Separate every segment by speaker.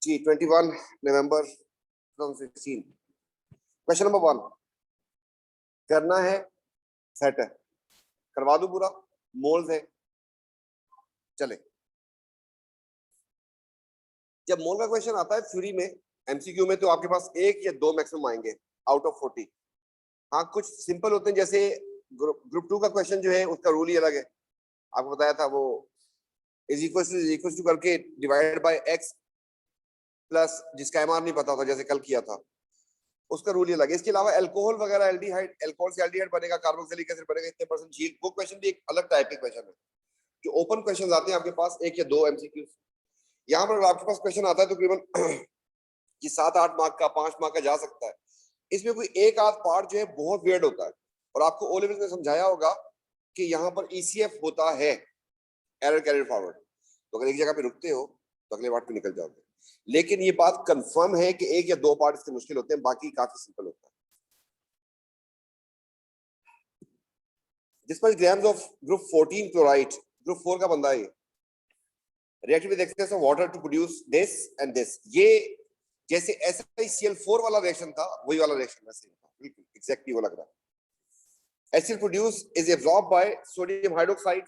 Speaker 1: जी 21 नवंबर 2016। Question number 1 करना है, set है, करवा दूं पूरा, मोल्स है। चले, जब मोल का क्वेश्चन आता है थ्योरी में, एमसीक्यू में, तो आपके पास एक या दो मैक्सिमम आएंगे आउट ऑफ 40। हाँ, कुछ सिंपल होते हैं, जैसे ग्रुप 2 का क्वेश्चन जो है उसका रूल ही अलग है। आपको बताया था, वो इज इक्वल टू करके डिवाइडेड बाय एक्स प्लस, जिसका एमआर नहीं पता होता, जैसे कल किया था, उसका रूल ही अलग है। इसके अलावा अल्कोहल वगैरह, एल्डिहाइड, अल्कोहल से एल्डिहाइड बनेगा, कार्बोक्सिलिक एसिड बनेगा, इतने परसेंट झील, वो क्वेश्चन भी एक अलग टाइप के क्वेश्चन है। जो ओपन क्वेश्चन आते हैं आपके पास एक या दो एमसीक्यू, यहाँ पर आपके पास क्वेश्चन आता है तकरीबन कि 7-8 मार्क का, 5 मार्क का जा सकता है। इसमें कोई एक आध पार्ट जो है बहुत वियर्ड होता है, और आपको ओ लेवल में समझाया होगा कि यहाँ पर ईसीएफ होता है, एरर कैरिड फॉरवर्ड। तो अगर एक जगह पे रुकते हो तो अगले पार्ट पे निकल जाओगे। लेकिन ये बात कंफर्म है कि एक या दो पार्ट इसके मुश्किल होते हैं, बाकी काफी सिंपल होता है। Dispatch grams of group 14 chloride, group 4 का बंदा है, reacted with excess of water to produce this and this। ये जैसे SiCl4 वाला रिएक्शन था, वही वाला रिएक्शन वैसे था, बिल्कुल एग्जैक्टली वो लग रहा है। HCl produced is absorbed by sodium hydroxide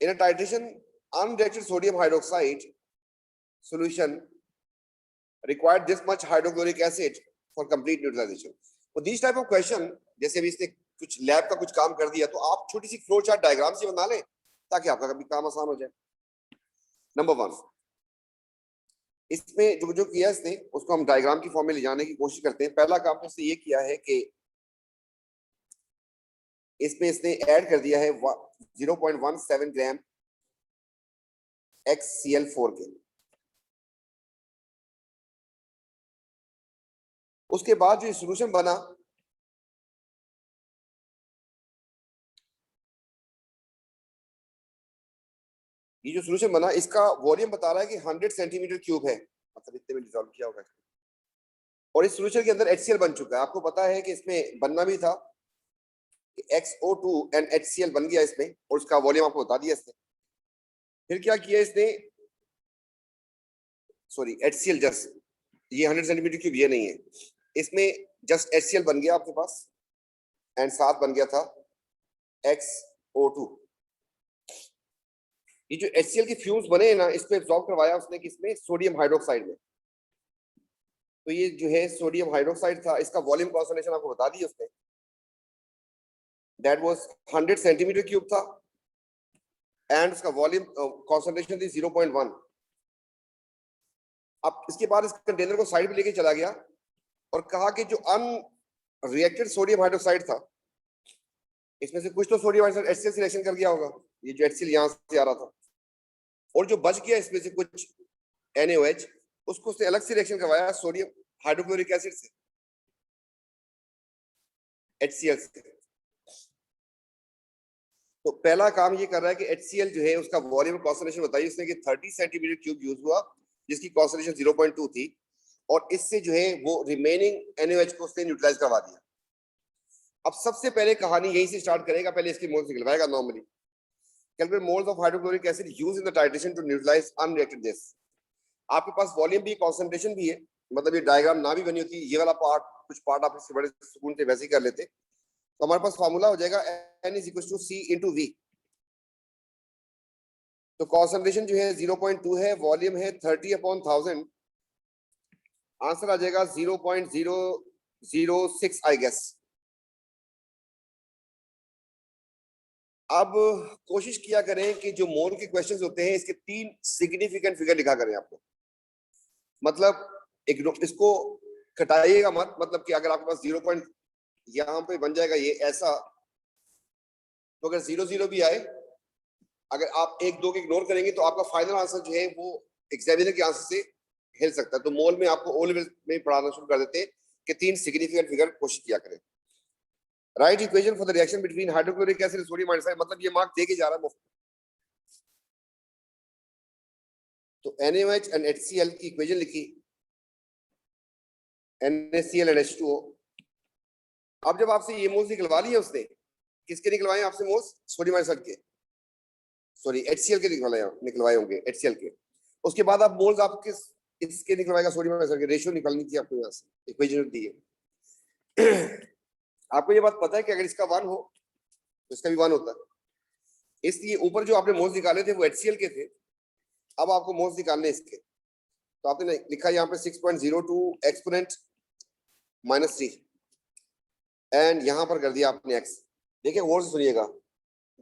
Speaker 1: in a titration unreacted sodium hydroxide solution required this much hydrochloric acid for complete neutralization। तो these type of question, जैसे अभी इसने कुछ लैब का कुछ काम कर दिया, तो आप छोटी सी फ्लो चार्ट डायग्राम से बना लें ताकि आपका कभी काम आसान हो जाए। नंबर 1, इसमें जो जो किया इसने, उसको हम डायग्राम की फॉर्म में ले जाने की कोशिश करते हैं। पहला काम तो इसने ये किया है कि इसमें इसने ऐड कर दिया है 0.17 ग्राम XCl4 के। उसके बाद जो सॉल्यूशन बना, ये जो सॉल्यूशन बना, इसका वॉल्यूम बता रहा है कि 100 सेंटीमीटर क्यूब है, मतलब इतने में डिसॉल्व किया होगा। और इस सॉल्यूशन के अंदर HCl बन चुका है। आपको पता है कि इसमें बनना भी था कि XO2 एंड HCl बन गया इसमें, और उसका वॉल्यूम आपको बता दिया इसने। फिर क्या किया इसने, सॉरी HCl जस्ट, ये 100 सेंटीमीटर क्यूब ये नहीं है, इसमें जस्ट HCl बन गया आपके पास, एंड साथ बन गया था XO2। ये जो HCl के फ्यूम्स बने ना, इसको एब्जॉर्ब करवाया उसने किसमें, सोडियम हाइड्रोक्साइड में। तो ये जो है सोडियम हाइड्रोक्साइड था, इसका वॉल्यूम कॉन्सेंट्रेशन आपको बता दी उसने, दैट वाज 100 सेंटीमीटर क्यूब था, एंड उसका वॉल्यूम कॉन्सेंट्रेशन थी 0.1। अब इसके बाद इस कंटेनर को साइड पे लेके चला गया और कहा कि जो अनरिएक्टेड सोडियम हाइड्रोक्साइड था, इसमें से कुछ तो सोडियम हाइड्रोक्साइड HCl से रिएक्शन कर गया होगा, ये जो HCl यहां से आ रहा था, और जो बच गया इसमें से कुछ NaOH, उसको उसने अलग से रिएक्शन करवाया सोडियम हाइड्रोक्लोरिक एसिड से, HCl से। तो पहला काम ये कर रहा है कि HCl जो है उसका वॉल्यूम कॉन्सेंट्रेशन बताइए उसने कि 30 सेंटीमीटर क्यूब यूज हुआ, जिसकी कॉन्सेंट्रेशन 0.2 थी, और इससे जो है वो रिमेनिंग NaOH को उसने न्यूट्रलाइज करवा दिया। अब सबसे पहले कहानी यहीं से स्टार्ट करेगा, पहले इसके मोल्स निकलवाएगा normally. Calculate moles of hydrochloric acid used in the titration to neutralize unreacted gas. आपके पास वॉल्यूम भी, कंसंट्रेशन भी है, मतलब ये डायग्राम ना भी बनी होती, ये वाला पार्ट, कुछ पार्ट आप इससे बड़े सुकून से वैसे ही कर लेते, तो हमारे पास फार्मूला हो जाएगा N = C × V। तो कंसंट्रेशन जो है 0.2 है, वॉल्यूम है 30/1000, आंसर आ जाएगा 0.006 आई गेस। अब कोशिश किया करें कि जो मोल के क्वेश्चंस होते हैं, इसके 3 सिग्निफिकेंट फिगर लिखा करें आपको, मतलब इसको कटाइएगा मत, मतलब कि अगर आपके पास 0. यहाँ पे बन जाएगा ये ऐसा, तो अगर 0 भी आए, अगर आप 1-2 के इग्नोर करेंगे तो आपका फाइनल आंसर जो है वो एग्जामिनर के आंसर से हिल सकता है। तो मोल में आपको ओ लेवल में पढ़ाना शुरू कर देते हैं कि 3 सिग्निफिकेंट फिगर कोशिश किया करें। Right equation for the reaction between hydrochloric acid sodium hydroxide, मतलब ये मार्क दे के जा रहा है मुफ्त। तो NaOH एंड HCl की इक्वेशन लिखी, NaCl एंड H2O। अब जब आपसे ये मोल्स निकलवा लिए उसने, किसके निकलवाए आपसे मोल्स, सोडियम हाइड्रोक्साइड के, सॉरी HCl के निकलवाए होंगे, HCl के। उसके बाद आप मोल्स आप किस इसके निकलवाएगा, सोडियम आयन के रेशियो निकालनी थी आपको, यहाँ से इक्वेशन दी है। आपको ये बात पता है कि अगर इसका 1 हो तो इसका भी 1 होता है, इसलिए ऊपर जो आपने मोल्स निकाले थे वो HCl के थे, अब आपको मोल्स निकालने इसके, तो आपने लिखा यहाँ पे 6.02 एक्सपोनेंट -3 एंड यहाँ पर कर दिया आपने x। देखिए गौर से सुनिएगा,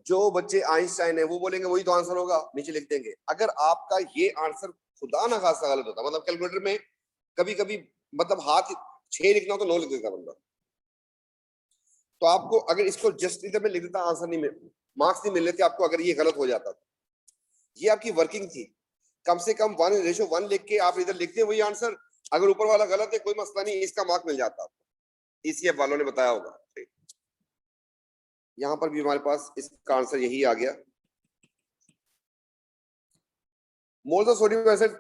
Speaker 1: जो बच्चे आइंस्टाइन है वो बोलेंगे वही तो आंसर होगा, नीचे लिख देंगे। अगर आपका ये आंसर खुदा ना खासा गलत होता, मतलब कैलकुलेटर में कभी कभी मतलब हाथ 6 लिखना हो तो 9 लिख देता बंदा, तो आपको अगर इसको जस्ट इधर में लिख देता आंसर नहीं मिल, मार्क्स नहीं मिल लेते आपको अगर ये गलत हो जाता। ये आपकी वर्किंग थी, कम से कम 1:1 लिख के आप इधर लिखते वही आंसर, अगर ऊपर वाला गलत है कोई मसला नहीं, इसका मार्क मिल जाता आपको, ECF वालों ने बताया होगा। यहां पर भी हमारे पास इसका आंसर यही आ गया। Moles of sodium acid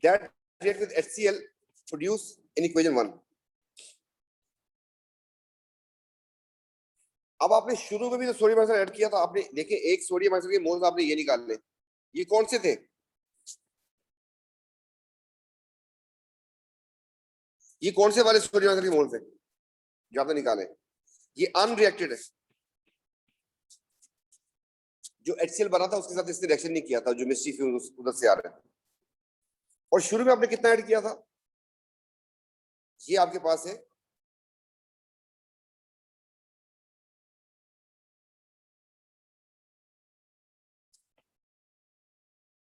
Speaker 1: that react with HCl produce in equation 1। अब आपने शुरू में भी तो सोडियम आयन ऐड किया था, आपने देखिए एक सोडियम आयन के मोल्स आपने ये निकालने, ये कौन से थे, ये कौन से वाले सोडियम आयन के मोल्स हैं जो आपने निकाले, ये अनरिएक्टेड है। जो HCl बना था उसके साथ इसने रिएक्शन नहीं किया था, जो मिस्टी फ्यूज उधर से आ रहे हैं। और शुरू में आपने कितना ऐड किया था, ये आपके पास है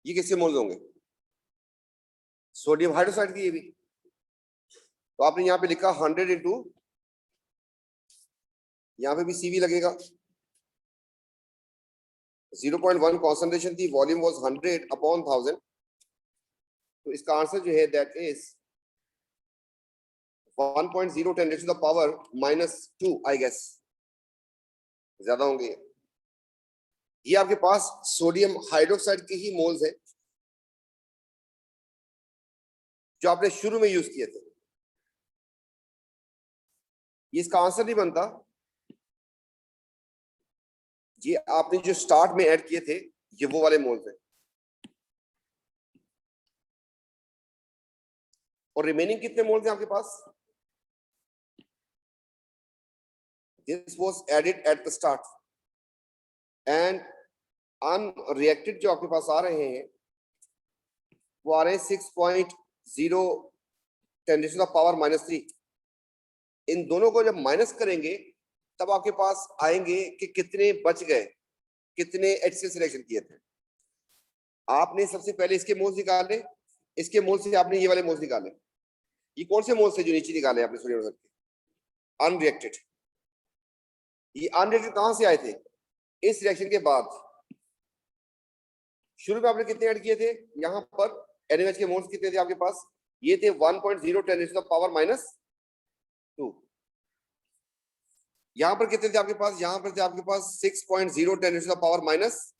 Speaker 1: ये किसके मोल्स होंगे, सोडियम हाइड्रोक्साइड की। ये भी तो आपने यहाँ पे लिखा 100 इंटू, यहाँ पे भी CV लगेगा, 0.1 कॉन्सेंट्रेशन थी, वॉल्यूम वाज 100/1000, तो इसका आंसर जो है that is 1.010 to the power -2 I guess, ज्यादा होंगे। ये आपके पास सोडियम हाइड्रोक्साइड के ही मोल्स है जो आपने शुरू में यूज किए थे, ये इसका आंसर नहीं बनता। ये आपने जो स्टार्ट में ऐड किए थे ये वो वाले मोल्स हैं, और रिमेनिंग कितने मोल्स हैं आपके पास, this was added at the start and unreacted जो आपके पास आ रहे हैं वो आ रहे हैं 6.010 टू द पावर -3। इन दोनों को जब माइनस करेंगे तब आपके पास आएंगे कि कितने बच गए, कितने HCl सिलेक्शन किए थे। आपने सबसे पहले इसके मोल्स निकाले, इसके मोल्स से आपने ये वाले मोल्स निकाले, ये कौन से मोल्स थे जो नीचे निकाले आपने सोडियम आयन के, अनरिएक्टेड। ये अनरिएक्टेड कहां से आए थे, इस रिएक्शन के बाद। शुरू में आपने कितने ऐड किए थे, यहां पर NaOH के मोल्स कितने थे आपके पास, ये थे 1.010 टू द पावर -2। यहां पर कितने थे आपके पास, यहां पर थे आपके पास 6.010 टू द पावर -।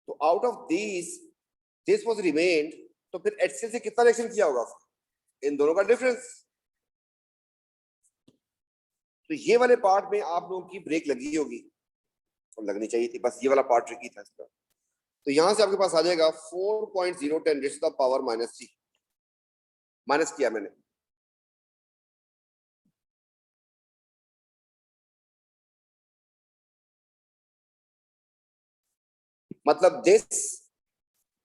Speaker 1: तो out of this was remained, तो फिर HCl से कितना रिएक्शन किया होगा, इन दोनों का डिफरेंस। तो ये वाले पार्ट में आप लोगों की ब्रेक लगी होगी, और लगनी चाहिए थी, बस ये वाला पार्ट ट्रिकी था इसका। तो यहां से आपके पास आ जाएगा 4.010 टू द पावर -3, माइनस किया मैंने। मतलब दिस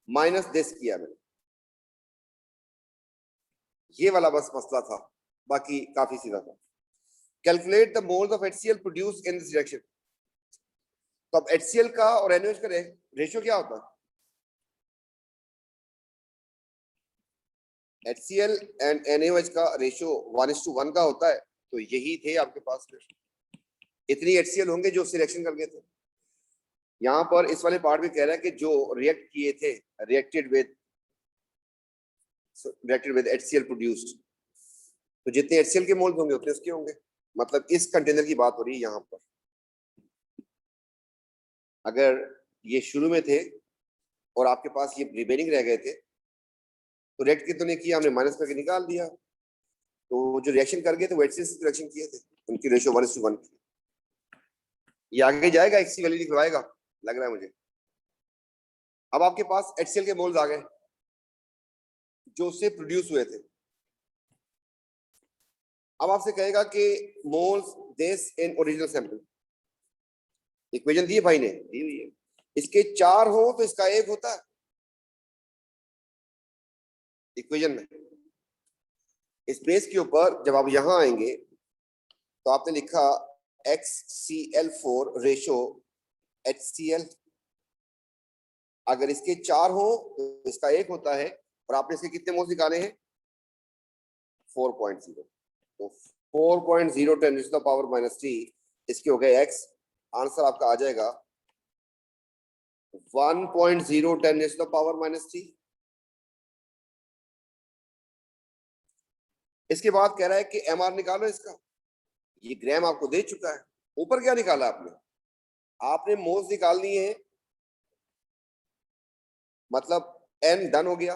Speaker 1: माइनस दिस किया मैंने, ये वाला बस मसला था, बाकी काफी सीधा था। Calculate the moles of HCl produce in this reaction. तो अब HCl का और NaOH का रेशियो क्या होता है, HCl एंड NaOH का रेशियो 1:1 का होता है। तो यही थे आपके पास, इतनी HCl होंगे जो सिलेक्शन कर गए थे। यहाँ पर इस वाले पार्ट में कह रहा है कि जो रिएक्ट किए थे, रिएक्टेड विद HCl प्रोड्यूस्ड, तो जितने HCl के मोल्स होंगे उतने उसके होंगे, मतलब इस कंटेनर की बात हो रही है यहाँ पर। अगर ये शुरू में थे और आपके पास ये रिमेनिंग रह गए थे तो रिएक्ट कितने किया हमने, माइनस करके निकाल दिया। तो जो रिएक्शन कर गए थे वो HCl से रिएक्शन किए थे, उनकी रेशियो 1:1 की। ये आगे जाएगा, XC वैल्यू निकलवाएगा लग रहा है मुझे। अब आपके पास HCl के मोल्स आ गए जो उससे प्रोड्यूस हुए थे। अब आपसे कहेगा कि moles this in original sample, equation दी है भाई ने, दी हुई है। इसके 4 हो तो इसका 1 होता है इक्वेशन में। इस बेस के ऊपर जब आप यहां आएंगे तो आपने लिखा XCl4 रेशो HCl। अगर इसके 4 हो तो इसका 1 होता है, और आपने इसके कितने मोल्स निकाले हैं? 4.0। तो 4.0 10 टू द पावर -3 इसके हो गए x। आंसर आपका आ जाएगा 1.0 10 टू द पावर -3। इसके बाद कह रहा है कि MR निकालो इसका। ये ग्राम आपको दे चुका है। ऊपर क्या निकाला आपने? आपने मोल्स निकाल लिए हैं, मतलब n डन हो गया।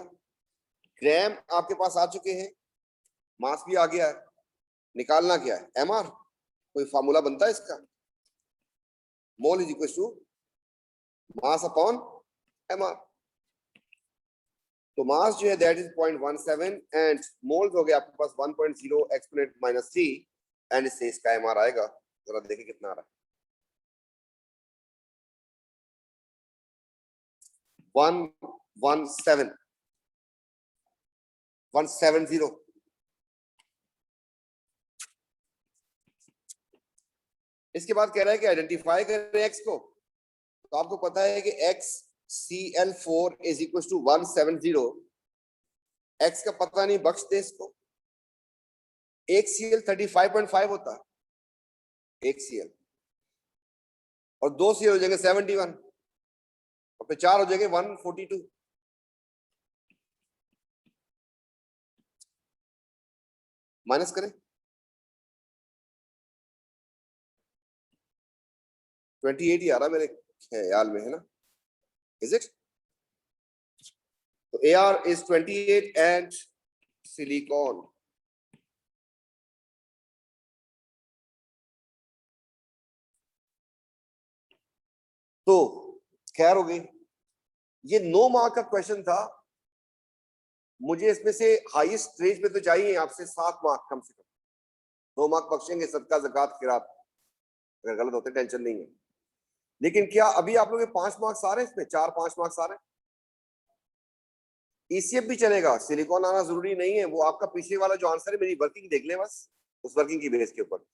Speaker 1: ग्राम आपके पास आ चुके हैं, मास भी आ गया है। निकालना क्या है? MR। कोई फार्मूला बनता है इसका? Mole is equal to mass upon MR। तो मास जो है दैट इज 0.17 एंड मोल्स हो गया आपके पास 1.0 एक्सपोनेंट -3 एंड इससे इसका MR आएगा। जरा देखिए कितना आ रहा है। 170। इसके बाद कह रहा है कि आइडेंटिफाई करें x को। तो आपको पता है कि XCl4 is equal to 170। x का पता नहीं, बख्श दे इसको। एक Cl 35.5 होता है, एक Cl, और 2 Cl हो जाएंगे 71, और फिर 4 हो जाएंगे 142। माइनस करें 28 ही आ रहा मेरे ख्याल में, है ना? Is it? तो AR is 28 and silicon। तो खैर हो गई। ये 9 मार्क का क्वेश्चन था। मुझे इसमें से हाईएस्ट स्टेज पे तो चाहिए आपसे 7 मार्क कम से कम। 2 मार्क बख्शेंगे, सदका ज़कात खिरात, अगर गलत होते टेंशन नहीं है। लेकिन क्या अभी आप लोग 5 मार्क्स आ रहे हैं इसमें? 4-5 मार्क्स आ रहे हैं। ECF भी चलेगा, सिलिकॉन आना जरूरी नहीं है। वो आपका पीछे वाला जो आंसर है, मेरी वर्किंग देख लें बस, उस वर्किंग की बेस के ऊपर।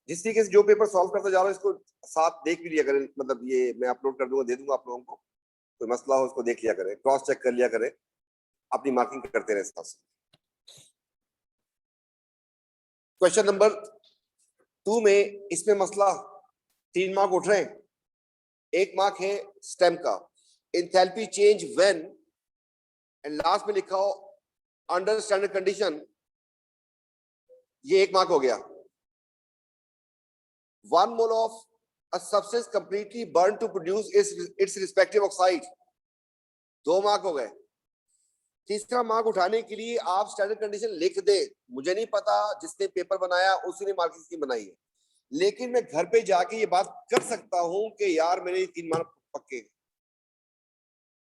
Speaker 1: जिस तरीके से जो पेपर सॉल्व करता जा रहा हूँ, इसको साथ देख भी लिया करें। मतलब ये मैं अपलोड कर दूंगा, दे दूंगा आप लोगों को। कोई मसला हो उसको देख लिया करें, क्रॉस चेक कर लिया करें, अपनी मार्किंग करते रहे साथ। क्वेश्चन नंबर 2 में इसमें मसला 3 मार्क उठ रहे हैं। 1 मार्क है स्टेम का, enthalpy change when, and last में लिखा हो अंडर स्टैंडर्ड कंडीशन। ये 1 मार्क हो गया। 1 mole of a substance completely burned to produce its respective oxide। 2 mark हो गए। तीसरा मार्क उठाने के लिए आप स्टैंडर्ड कंडीशन लिख दे। मुझे नहीं पता, जिसने पेपर बनाया उसी ने मार्किंग स्कीम बनाई है, लेकिन मैं घर पे जाके ये बात कर सकता हूं कि यार मेरे 3 मार्क पक्के।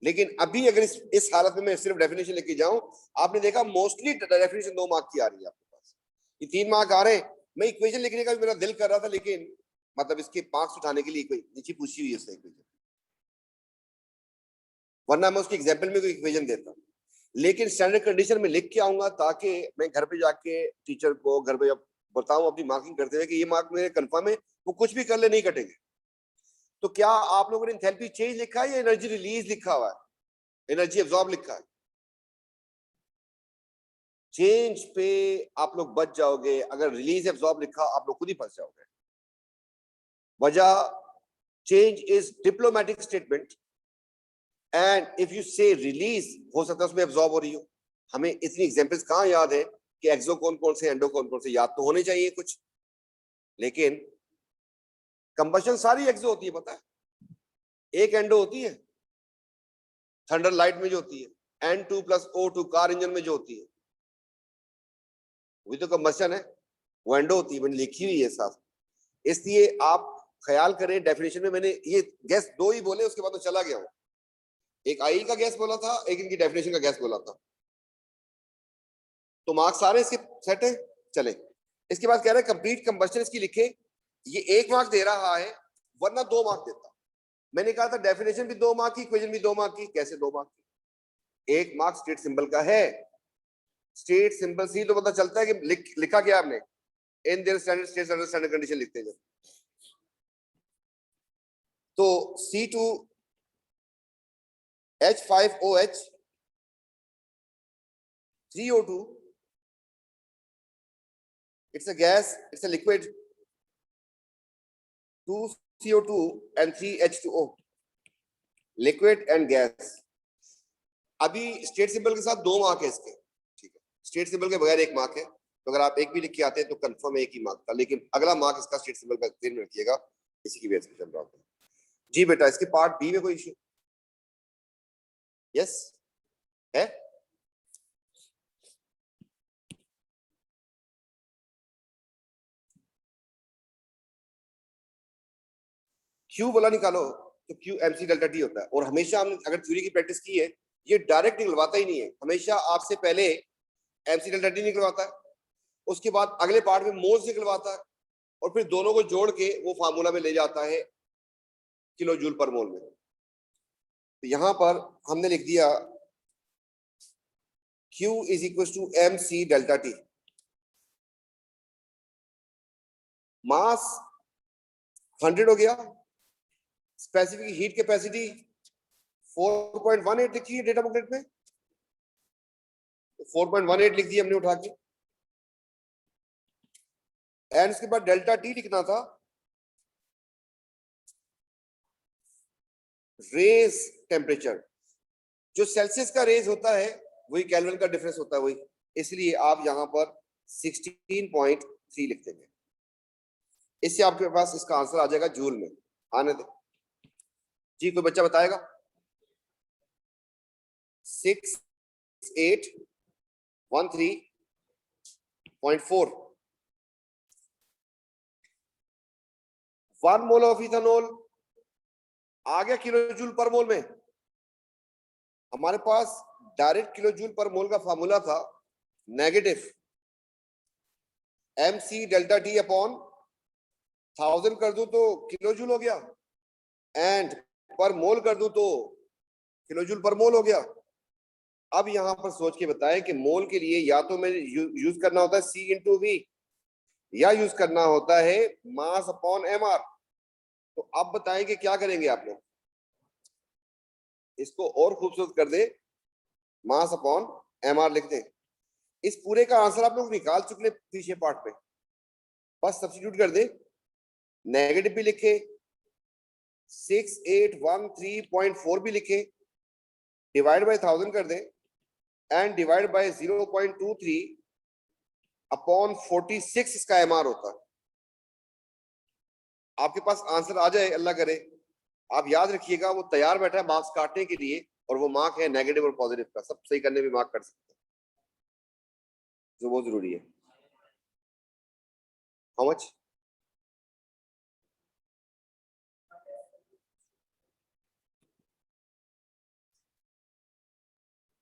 Speaker 1: लेकिन अभी अगर इस हालत में मैं सिर्फ डेफिनेशन लेके जाऊं, आपने देखा मोस्टली डेफिनेशन 2 मार्क की आ रही है आपके पास। ये 3 मार्क आ रहे हैं। मैं इक्वेशन लिखने का भी मेरा दिल कर रहा था, लेकिन मतलब इसके मार्क्स उठाने के लिए कोई नीचे पूछी हुई है उसने इक्वेशन, वरना मैं उसकी एग्जाम्पल में कोई इक्वेशन देता। लेकिन स्टैंडर्ड कंडीशन में लिख के आऊंगा ताकि मैं घर पे जाके टीचर को घर पे बताऊं अपनी मार्किंग करते हुए कि ये मार्क मेरे कंफर्म है, वो कुछ भी कर ले नहीं कटेंगे। तो क्या आप लोगों ने एंथैल्पी चेंज लिखा है या एनर्जी रिलीज लिखा हुआ है? एनर्जी एब्जॉर्ब लिखा है। चेंज पे आप लोग बच जाओगे, अगर रिलीज एब्जॉर्ब लिखा आप लोग खुद ही फंस जाओगे। वजह, change is diplomatic statement and if you से रिलीज, हो सकता है उसमें एब्जॉर्ब हो रही हो। हमें इतनी एग्जांपल्स कहां याद है कि एक्सो कौन कौन से, एंडो कौन कौन से, याद तो होने चाहिए कुछ। लेकिन कंबशन सारी एक्सो होती है, पता है? एक एंडो होती है थंडर लाइट में जो होती है, N2+O2 कार इंजन में जो होती है, वही तो कंबशन है, वो एंडो होती है। मैंने लिखी हुई है साथ, इसलिए आप ख्याल करें। डेफिनेशन में मैंने ये गैस 2 ही बोले, उसके बाद तो चला गया हूं। एक आई का गैस बोला था, एक इनकी डेफिनेशन का गैस बोला था। तो मार्क्स सारे इसके सेट है। चले, इसके बाद कह रहे हैं कंप्लीट कंबस्शन इसकी लिखे। ये 1 मार्क दे रहा है, वरना 2 मार्क देता। मैंने कहा था डेफिनेशन भी 2 मार्क की, इक्वेशन भी 2 मार्क की। कैसे 2 मार्क की? 1 मार्क स्टेट सिंबल का है। स्टेट सिंबल से तो पता चलता है कि लिखा क्या आपने, in their standard states under standard condition लिखते हैं। तो C2H5OH 3O2, it's a gas, it's a liquid, 2CO2 and 3H2O, liquid and gas। अभी स्टेट सिंबल के साथ 2 मार्क है इसके, ठीक है। स्टेट सिंबल के बगैर 1 मार्क है, तो अगर आप एक भी लिख के आते हैं तो कंफर्म 1 ही मार्क था, लेकिन अगला मार्क इसका स्टेट सिंबल का ध्यान रखिएगा, इसी की बेस पे चल रहा होता है। जी बेटा, इसके पार्ट बी में कोई इश्यू? यस है। क्यू बोला निकालो, तो क्यू एमसी डेल्टा टी होता है। और हमेशा हमने अगर थ्योरी की प्रैक्टिस की है, ये डायरेक्ट निकलवाता ही नहीं है, हमेशा आपसे पहले एमसी डेल्टा टी निकलवाता है, उसके बाद अगले पार्ट में मोल्स निकलवाता है, और फिर दोनों को जोड़ के वो फार्मूला में ले जाता है किलो जूल पर मोल में। तो यहां पर हमने लिख दिया Q is equal to m c delta t. Mass 100 हो गया, स्पेसिफिक हीट कैपेसिटी 4.18 लिखी है डेटा बुकलेट में, 4.18 लिख दी हमने उठा के। एंड इसके बाद डेल्टा टी लिखना था, रेज टेम्परेचर। जो सेल्सियस का रेज होता है वही केल्विन का डिफरेंस होता है वही, इसलिए आप यहां पर 16.3 लिख देंगे। इससे आपके पास इसका आंसर आ जाएगा जूल में। आने दे जी, कोई बच्चा बताएगा? 6813.4। 1 मोल ऑफ इथेनॉल आ गया किलो जूल पर मोल में। हमारे पास डायरेक्ट किलो जूल पर मोल का फार्मूला था negative mc delta T upon 1000 कर दूं तो किलो जूल हो गया, एंड पर मोल कर दूं तो किलो जूल पर मोल हो गया। अब यहां पर सोच के बताएं कि मोल के लिए या तो मैं यूज करना होता है C इंटू वी, या यूज करना होता है मास अपॉन mr। तो अब बताएं कि क्या करेंगे आप लोग? इसको और खूबसूरत कर दे, मास अपॉन mr लिख दें। इस पूरे का आंसर आप लोग निकाल चुके पीछे पार्ट में, बस सब्स्टिट्यूट कर दे। नेगेटिव भी लिखे, 6813.4 भी लिखे, डिवाइड बाय 1000 कर दें, एंड डिवाइड बाय 0.23 अपॉन 46 इसका एमआर होता है। आपके पास आंसर आ जाए अल्लाह करे। आप याद रखिएगा, वो तैयार बैठा है मार्क्स काटने के लिए, और वो मार्क है नेगेटिव और पॉजिटिव का, सब सही करने में मार्क कर सकते हैं, जो बहुत जरूरी है। How much?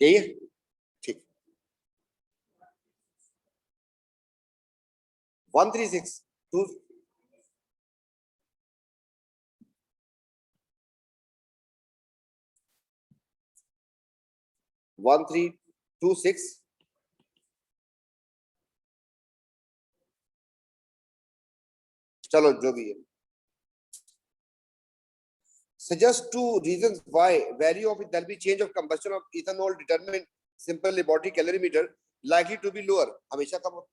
Speaker 1: यही है, ठीक। 136 2 1326। चलो जो भी है। Suggest 2 reasons why value of there'll be change of combustion of ethanol determined simple laboratory calorimeter likely to be lower। हमेशा कम होती,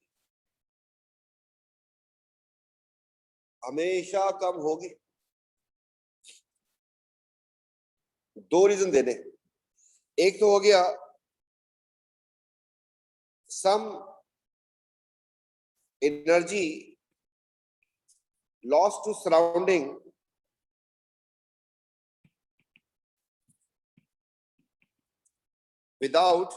Speaker 1: हमेशा कम होगी। 2 रीजन दे दे। एक तो हो गया some energy lost to surrounding without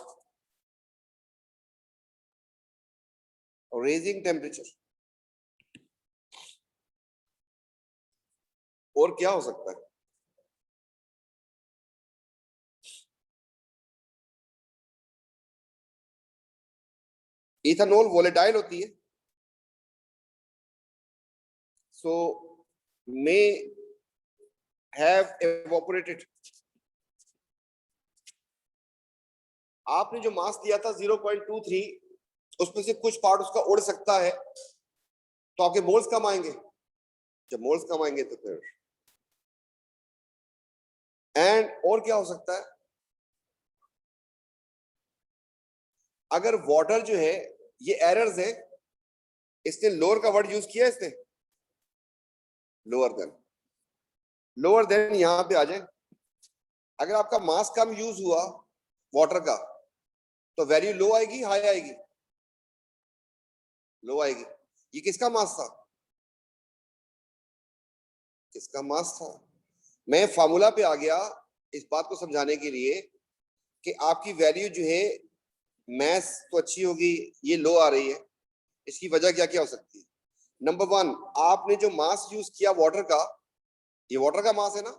Speaker 1: raising temperature। और क्या हो सकता है? इथेनॉल वोलेटाइल होती है, सो मे हैव एवोपरेटेड। आपने जो मास दिया था 0.23, उसमें से कुछ पार्ट उसका उड़ सकता है, तो आपके मोल्स कम आएंगे। जब मोल्स कम आएंगे तो फिर एंड और क्या हो सकता है, अगर वाटर जो है, ये एरर्स है, इसने लोअर का वर्ड यूज किया, इसने लोअर देन यहां पे आ जाए। अगर आपका मास कम यूज हुआ वाटर का, तो वैल्यू लो आएगी, हाई आएगी? लो आएगी। ये किसका मास था? किसका मास था? मैं फार्मूला पे आ गया इस बात को समझाने के लिए कि आपकी वैल्यू जो है, मैथ तो अच्छी होगी, ये लो आ रही है, इसकी वजह क्या क्या हो सकती है? नंबर वन, आपने जो मास यूज किया वाटर का, ये वाटर का मास है ना,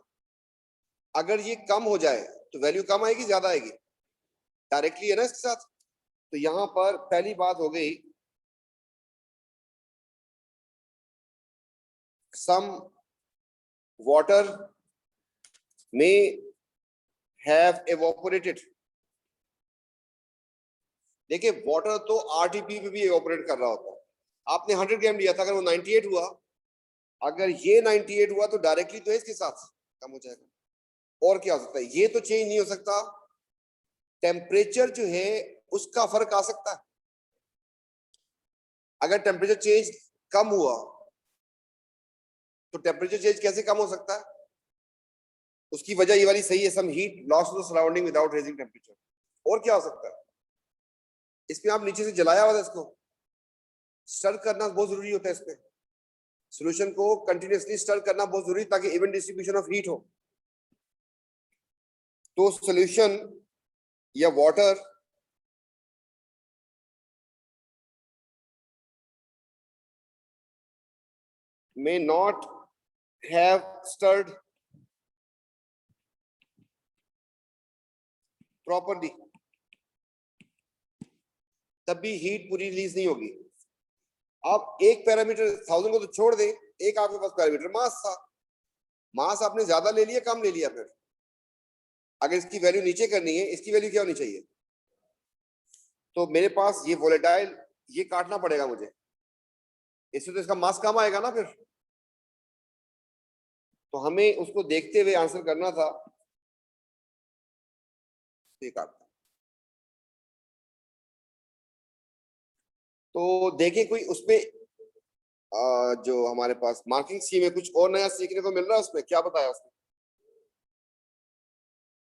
Speaker 1: अगर ये कम हो जाए तो वैल्यू कम आएगी, ज्यादा आएगी? डायरेक्टली है ना इसके साथ। तो यहां पर पहली बात हो गई, some water may have evaporated। देखिए वाटर तो आरटीपी पे भी एवोपरेट कर रहा होता है। आपने 100 ग्राम लिया था, अगर वो 98 हुआ, अगर ये 98 हुआ तो डायरेक्टली तो इसके साथ कम हो जाएगा। और क्या हो सकता है? ये तो चेंज नहीं हो सकता, टेम्परेचर जो है उसका फर्क आ सकता है। अगर टेम्परेचर चेंज कम हुआ तो टेम्परेचर चेंज कैसे कम हो सकता है? उसकी वजह ये वाली सही है, some heat loss to the surrounding without raising temperature. और क्या हो सकता है? इसमें आप नीचे से जलाया हुआ था, इसको स्टर करना बहुत जरूरी होता है। इसमें सॉल्यूशन को कंटिन्यूअसली स्टर करना बहुत जरूरी, ताकि इवन डिस्ट्रीब्यूशन ऑफ हीट हो। तो सॉल्यूशन या water may not have stirred properly, तब भी हीट पूरी रिलीज नहीं होगी। आप एक पैरामीटर 1000 को तो छोड़ दें, एक आपके पास पैरामीटर मास था, मास आपने ज्यादा ले लिया, कम ले लिया, फिर अगर इसकी वैल्यू नीचे करनी है, इसकी वैल्यू क्या होनी चाहिए? तो मेरे पास ये वोलेटाइल, ये काटना पड़ेगा मुझे, इससे तो इसका मास कम आएगा ना फिर। तो हमें उसको देखते हुए आंसर करना था, ये काटना। तो देखें कोई उसपे जो हमारे पास मार्किंग स्कीम है, कुछ और नया सीखने को मिल रहा है उसमें? क्या बताया उसने?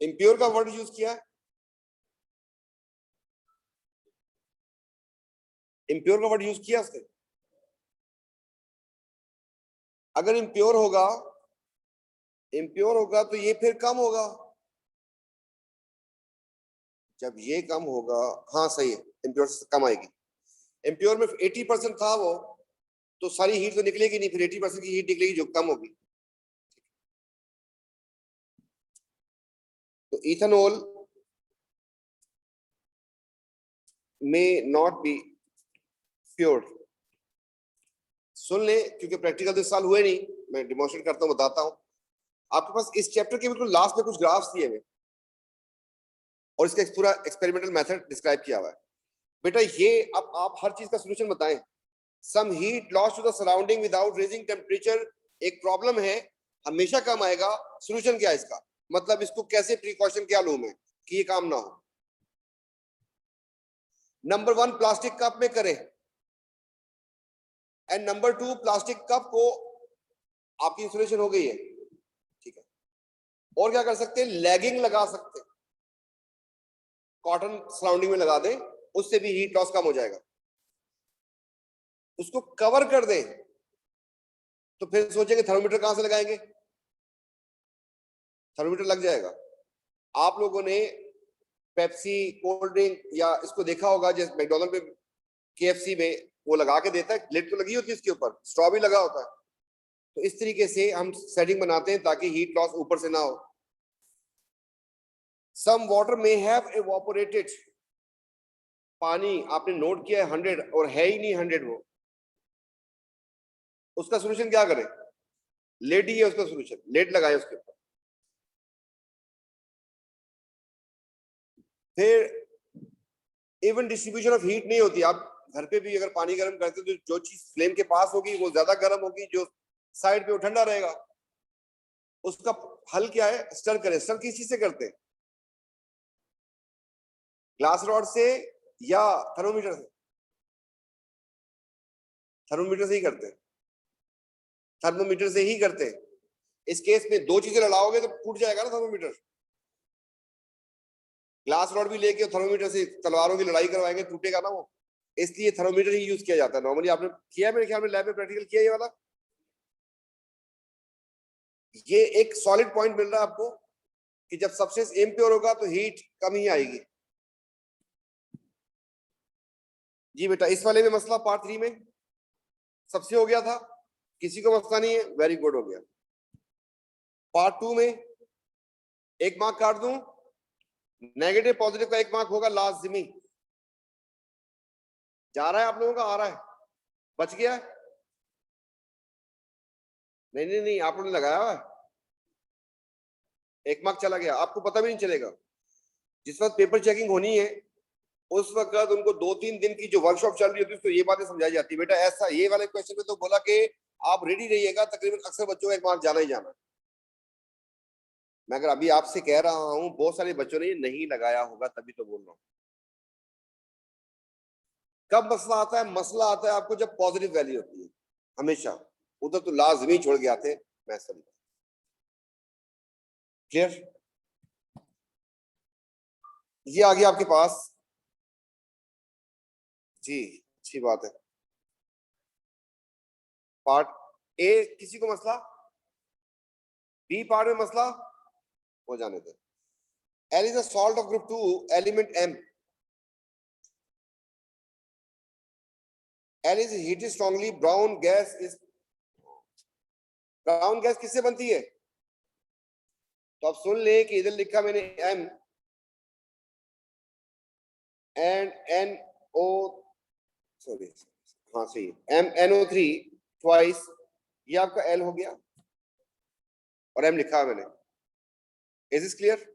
Speaker 1: इम्प्योर का वर्ड यूज किया है, इम्प्योर का वर्ड यूज किया उसने। अगर इम्प्योर होगा, इम्प्योर होगा तो ये फिर कम होगा। जब ये कम होगा, हाँ सही है, इम्प्योर से कम आएगी। इम्प्योर में 80% था वो, तो सारी हीट तो निकलेगी नहीं, फिर 80% की हीट निकलेगी जो कम होगी। तो इथेनॉल में नॉट बी प्योर। सुन ले, क्योंकि प्रैक्टिकल तो इस साल हुए नहीं, मैं डिमोन्स्ट्रेट करता हूँ, बताता हूँ। आपके पास इस चैप्टर के बिल्कुल लास्ट में कुछ ग्राफ्स दिए हुए और इसका पूरा एक्सपेरिमेंटल मेथड डिस्क्राइब किया हुआ है। बेटा ये अब आप हर चीज का सोल्यूशन बताएं। Some heat loss to the surrounding without raising temperature एक प्रॉब्लम है, हमेशा कम आएगा। सोल्यूशन क्या है इसका? मतलब इसको कैसे प्रिकॉशन क्या लूं मैं कि ये काम ना हो? नंबर 1, प्लास्टिक कप में करें, एंड नंबर 2, प्लास्टिक कप को आपकी इंसुलेशन हो गई है, ठीक है। और क्या कर सकते हैं? लैगिंग लगा सकते हैं, कॉटन सराउंडिंग में लगा दें, उससे भी हीट लॉस कम हो जाएगा। उसको कवर कर दें, तो फिर सोचेंगे थर्मोमीटर कहां से लगाएंगे? थर्मोमीटर लग जाएगा। आप लोगों ने पेप्सी कोल्ड ड्रिंक या इसको देखा होगा, जैसे मैकडॉनल्ड पे, केएफसी में वो लगा के देता है, लिड तो लगी होती है इसके ऊपर, स्ट्रॉ भी लगा होता है। तो इस तरीके से हम सेटिंग बनाते हैं ताकि हीट लॉस ऊपर से ना हो। Some water may have evaporated, पानी आपने नोट किया है 100 और है ही नहीं 100 वो, उसका सोल्यूशन क्या करें? लेट ही है उसका सोल्यूशन, लेट लगाए उसके ऊपर। फिर इवन डिस्ट्रीब्यूशन ऑफ हीट नहीं होती। आप घर पे भी अगर पानी गर्म करते तो जो चीज फ्लेम के पास होगी वो ज्यादा गर्म होगी, जो साइड पे वो ठंडा रहेगा। उसका हल क्या है? स्टर करें। स्टर किस चीज से करते हैं? ग्लास रॉड से या थर्मोमीटर से? थर्मोमीटर से ही करते हैं, थर्मोमीटर से ही करते हैं। इस केस में दो चीजें लड़ाओगे तो टूट जाएगा ना थर्मोमीटर। ग्लास रॉड भी लेके थर्मोमीटर से तलवारों की लड़ाई करवाएंगे, टूटेगा ना वो। इसलिए थर्मोमीटर ही यूज किया जाता है नॉर्मली। आपने किया मेरे ख्याल में लैब में प्रैक्टिकल किया ये वाला। ये एक सॉलिड पॉइंट मिल रहा है आपको कि जब सबस्टेंस इम्प्योर होगा तो हीट कम ही आएगी। जी बेटा, इस वाले में मसला पार्ट 3 में सबसे हो गया था, किसी को मसला नहीं है, वेरी गुड हो गया। पार्ट 2 में एक मार्क काट दूं, नेगेटिव पॉजिटिव का एक मार्क होगा लाजमी। जा रहा है आप लोगों का? आ रहा है? बच गया है? नहीं नहीं नहीं, आप लोगों ने लगाया हुआ है, एक मार्क चला गया, आपको पता भी नहीं चलेगा। जिस वक्त पेपर चेकिंग होनी है उस वक्त उनको 2-3 दिन की जो वर्कशॉप चल रही होती है उसको ये बातें समझाई जाती है। बेटा ऐसा, ये वाले क्वेश्चन में तो बोला कि आप रेडी रहिएगा, तकरीबन अक्सर बच्चों का एक मार्क जाना ही जाना। मैं अगर अभी आपसे कह रहा हूं बहुत सारे बच्चों ने ये नहीं लगाया होगा, तभी तो बोल रहा हूं। कब मसला आता है? मसला आता है आपको जब पॉजिटिव वैल्यू होती है, हमेशा। उधर तो लाजमी छोड़ के आते मैं सभी। क्लियर? ये आ गया आपके पास। जी, अच्छी बात है। पार्ट ए किसी को मसला? बी पार्ट में मसला हो जाने दे। L is a salt of group 2 element M. L is heated strongly. Brown gas is, brown gas किससे बनती है? तो आप सुन ले कि इधर लिखा मैंने M and NO, सॉरी, हाँ सही है, MnO3 twice, ये आपका L हो गया और M लिखा है मैंने। Is this clear?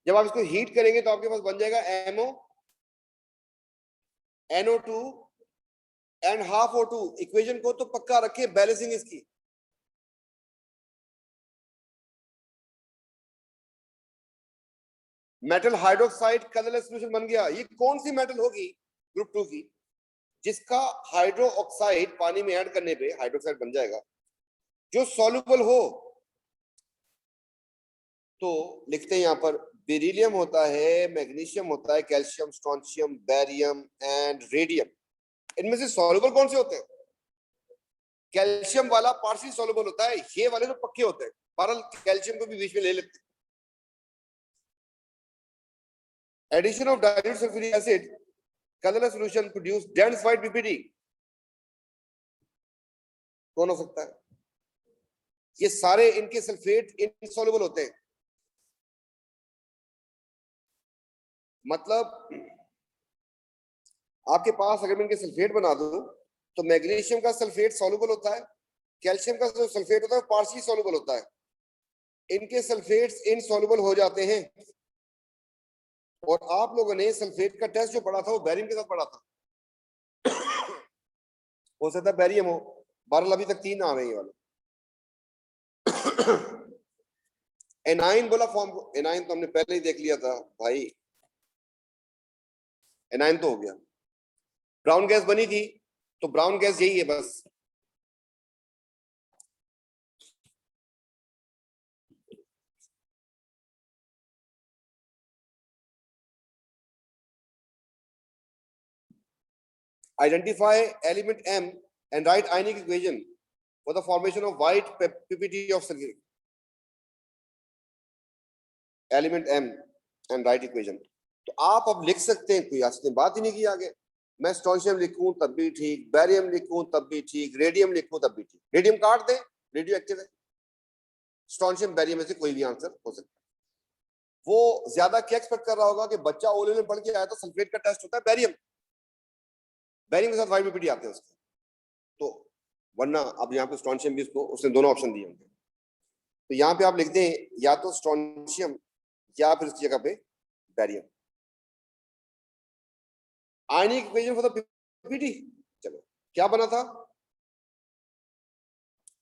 Speaker 1: जब आप इसको हीट करेंगे तो आपके पास बन जाएगा MO NO2 and half O2। Equation को तो पक्का रखें, बैलेंसिंग इसकी। मेटल हाइड्रोक्साइड कलरलेस सॉल्यूशन बन गया। ये कौन सी मेटल होगी ग्रुप 2 की जिसका हाइड्रो ऑक्साइड पानी में ऐड करने पे हाइड्रोक्साइड बन जाएगा, जो सॉल्युबल हो? तो लिखते हैं यहां पर बेरिलियम होता है, मैग्नीशियम होता है, calcium, strontium, barium and radium. इनमें से सॉल्युबल कौन से होते हैं? कैल्शियम वाला पार्शियल सॉल्युबल होता है, ये वाले तो पक्के होते हैं। बहरहाल कैल्शियम को भी बीच में ले लेते हैं। Addition of dilute sulphuric acid colourless solution produce dense white PPT. कौन हो सकता है? ये सारे इनके सल्फेट इनसॉल्युबल होते हैं। मतलब आपके पास अगर मैं इनके सल्फेट बना दूं तो मैग्नीशियम का सल्फेट सॉल्युबल होता है, कैल्शियम का जो सल्फेट होता है पार्शियली सॉल्युबल होता है। इनके सल्फेट्स इनसॉल्युबल हो जाते हैं। और आप लोगों ने सल्फेट का टेस्ट जो पढ़ा था वो बैरियम के साथ पढ़ा था। हो सकता है बैरियम हो। बहरहाल अभी तक 3 आ रहे हैं वाले। एनाइन बोला फॉर्म को, एनाइन तो हमने पहले ही देख लिया था भाई, एनाइन तो हो गया। ब्राउन गैस बनी थी तो ब्राउन गैस यही है बस। Identify element M and write ionic equation for the formation of white PPT of sulfuric element M and write equation। तो आप अब लिख सकते हैं, कोई आपने बात ही नहीं की आगे। मैं स्ट्रोंशियम लिखूं तब भी ठीक, बैरियम लिखूं तब भी ठीक, रेडियम लिखूं तब भी ठीक। रेडियम काट दें, रेडियो एक्टिव है। स्ट्रोंशियम बैरियम में से कोई भी आंसर हो सकता है। वो ज्यादा क्या एक्सपेक्ट कर रहा होगा कि बच्चा ओ लेवल में पढ़ के आया तो सल्फेट का टेस्ट होता है बैरियम, बैरियम के साथ वाइट पीपीटी आते हैं उसके, तो वरना अब यहाँ पे स्ट्रॉन्शियम भी उसको उसने दोनों ऑप्शन दिए होंगे, तो यहाँ पे आप लिख दें या तो स्ट्रॉन्शियम या फिर उसकी जगह पे barium. Ionic equation for the PPT, चलो क्या बना था,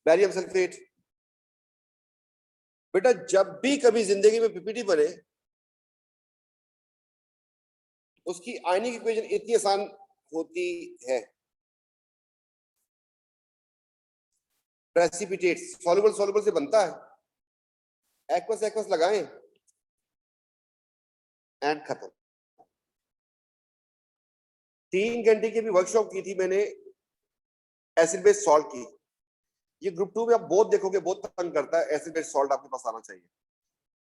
Speaker 1: बैरियम सल्फेट। बेटा जब भी कभी जिंदगी में पीपीटी बने उसकी आयनिक इक्वेशन इतनी आसान होती है, प्रेसिपिटेट सॉल्युबल सॉल्युबल से बनता है, एक्वस एक्वस लगाएं एंड खत्म। 3 घंटे की भी वर्कशॉप की थी मैंने एसिड बेस सॉल्ट की, ये ग्रुप 2 में आप बहुत देखोगे बहुत तंग करता है, एसिड बेस सॉल्ट आपके पास आना चाहिए,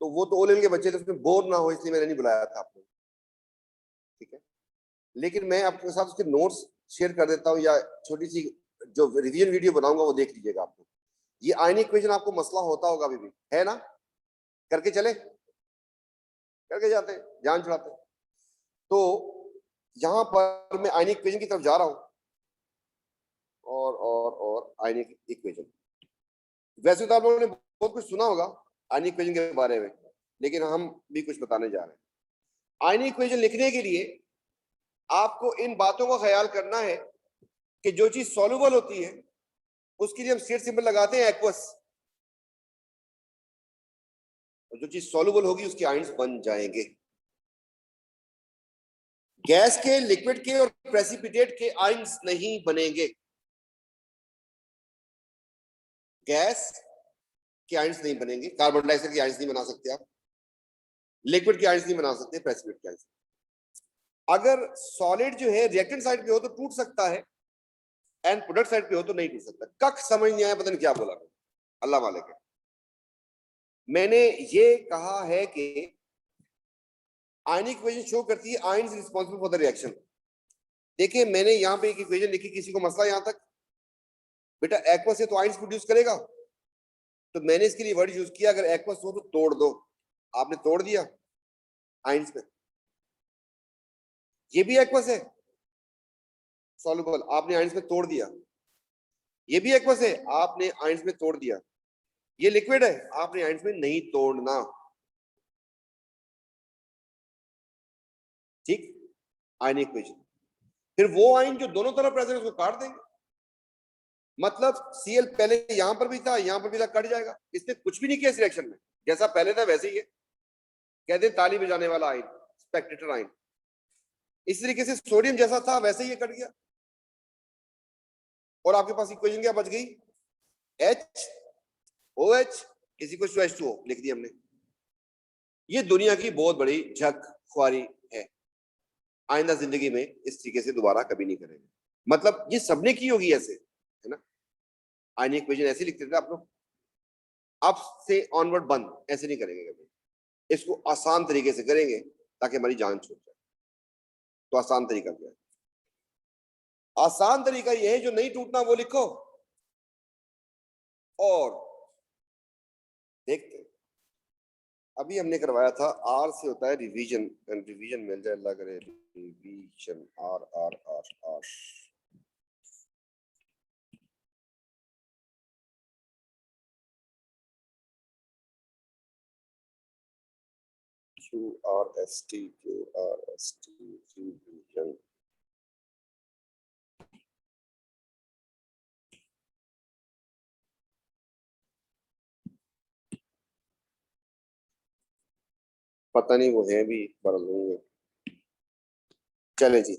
Speaker 1: तो वो तो ओ लेवल के बच्चे थे उसमें बोर ना हो इसलिए मैंने नहीं बुलाया था आपको, ठीक है। लेकिन मैं आपके साथ उसके नोट्स शेयर कर देता हूँ या छोटी सी जो रिवीजन वीडियो बनाऊंगा वो देख लीजिएगा आपको। ये आयनिक इक्वेशन आपको मसला होता होगा अभी भी, है ना, करके चले, करके जाते हैं, जान छुड़ाते हैं। तो यहाँ पर मैं आयनिक इक्वेशन की तरफ जा रहा हूँ, और आयनिक इक्वेशन, वैसे तो आप लोगों ने बहुत कुछ सुना होगा आयनिक इक्वेशन के बारे में, लेकिन हम भी कुछ बताने जा रहे हैं। आयनिक इक्वेशन लिखने के लिए आपको इन बातों का ख्याल करना है कि जो चीज सॉल्युबल होती है उसके लिए हम स्टेट सिंबल लगाते हैं एक्वस, और जो चीज सॉल्युबल होगी उसके आयंस बन जाएंगे। गैस के, लिक्विड के और प्रेसिपिटेट के आयंस नहीं बनेंगे, गैस के आयंस नहीं बनेंगे, कार्बन डाइऑक्साइड के आयंस नहीं बना सकते आप, लिक्विड के आयंस नहीं बना सकते, प्रेसिपिटेट के आयंस। अगर सॉलिड जो है रिएक्टेंट साइड पे हो तो टूट सकता है, एंड प्रोडक्ट साइड पे हो तो नहीं टूट सकता। कख समझ नहीं आया, पता नहीं क्या बोला, अल्लाह मालिक है। मैंने ये कहा है कि आयनिक इक्वेशन शो करती है ions responsible for the reaction. देखिए मैंने यहाँ पे एक इक्वेशन लिखी, किसी को मसला यहाँ तक, बेटा एक्वस है तो आयंस प्रोड्यूस करेगा, तो मैंने इसके लिए वर्ड यूज किया अगर एक्वस हो तो तोड़ दो, आपने तोड़ दिया आयंस में, ये भी एक्वस है सॉल्युबल, आपने आयंस में तोड़ दिया, ये भी एक्वस है आपने आयंस में तोड़ दिया, ये लिक्विड है आपने आयंस में नहीं तोड़ना, ठीक, आयनिक इक्वेशन। फिर वो आयन जो दोनों तरफ प्रेजेंट है उसको काट देंगे, मतलब Cl पहले यहां पर भी था यहां पर भी था, कट जाएगा, इसने कुछ भी नहीं किया इस रिएक्शन में, जैसा पहले था वैसे ही है, कहते हैं ताली बजाने वाला आयन, स्पेक्टेटर आयन। इस तरीके से सोडियम जैसा था वैसे ही कट गया, और आपके पास इक्वेशन क्या बच गई, HOH is equal to H2O लिख दिया हमने। ये दुनिया की बहुत बड़ी झक ख्वारी है, आइंदा जिंदगी में इस तरीके से दोबारा कभी नहीं करेंगे, मतलब ये सबने की होगी ऐसे, है ना, आयनिक इक्वेशन ऐसे लिखते थे आप लोग, अब से ऑनवर्ड बंद, ऐसे नहीं करेंगे कभी, इसको आसान तरीके से करेंगे ताकि हमारी जान छूट जाए। तो आसान तरीका क्या है, आसान तरीका यह है जो नहीं टूटना वो लिखो, और देखते, अभी हमने करवाया था आर से होता है रिवीजन, रिवीजन मिल जाए अल्लाह करे, revision R R R R, QRST revision, पता नहीं वो है भी बरलूंगे। चले जी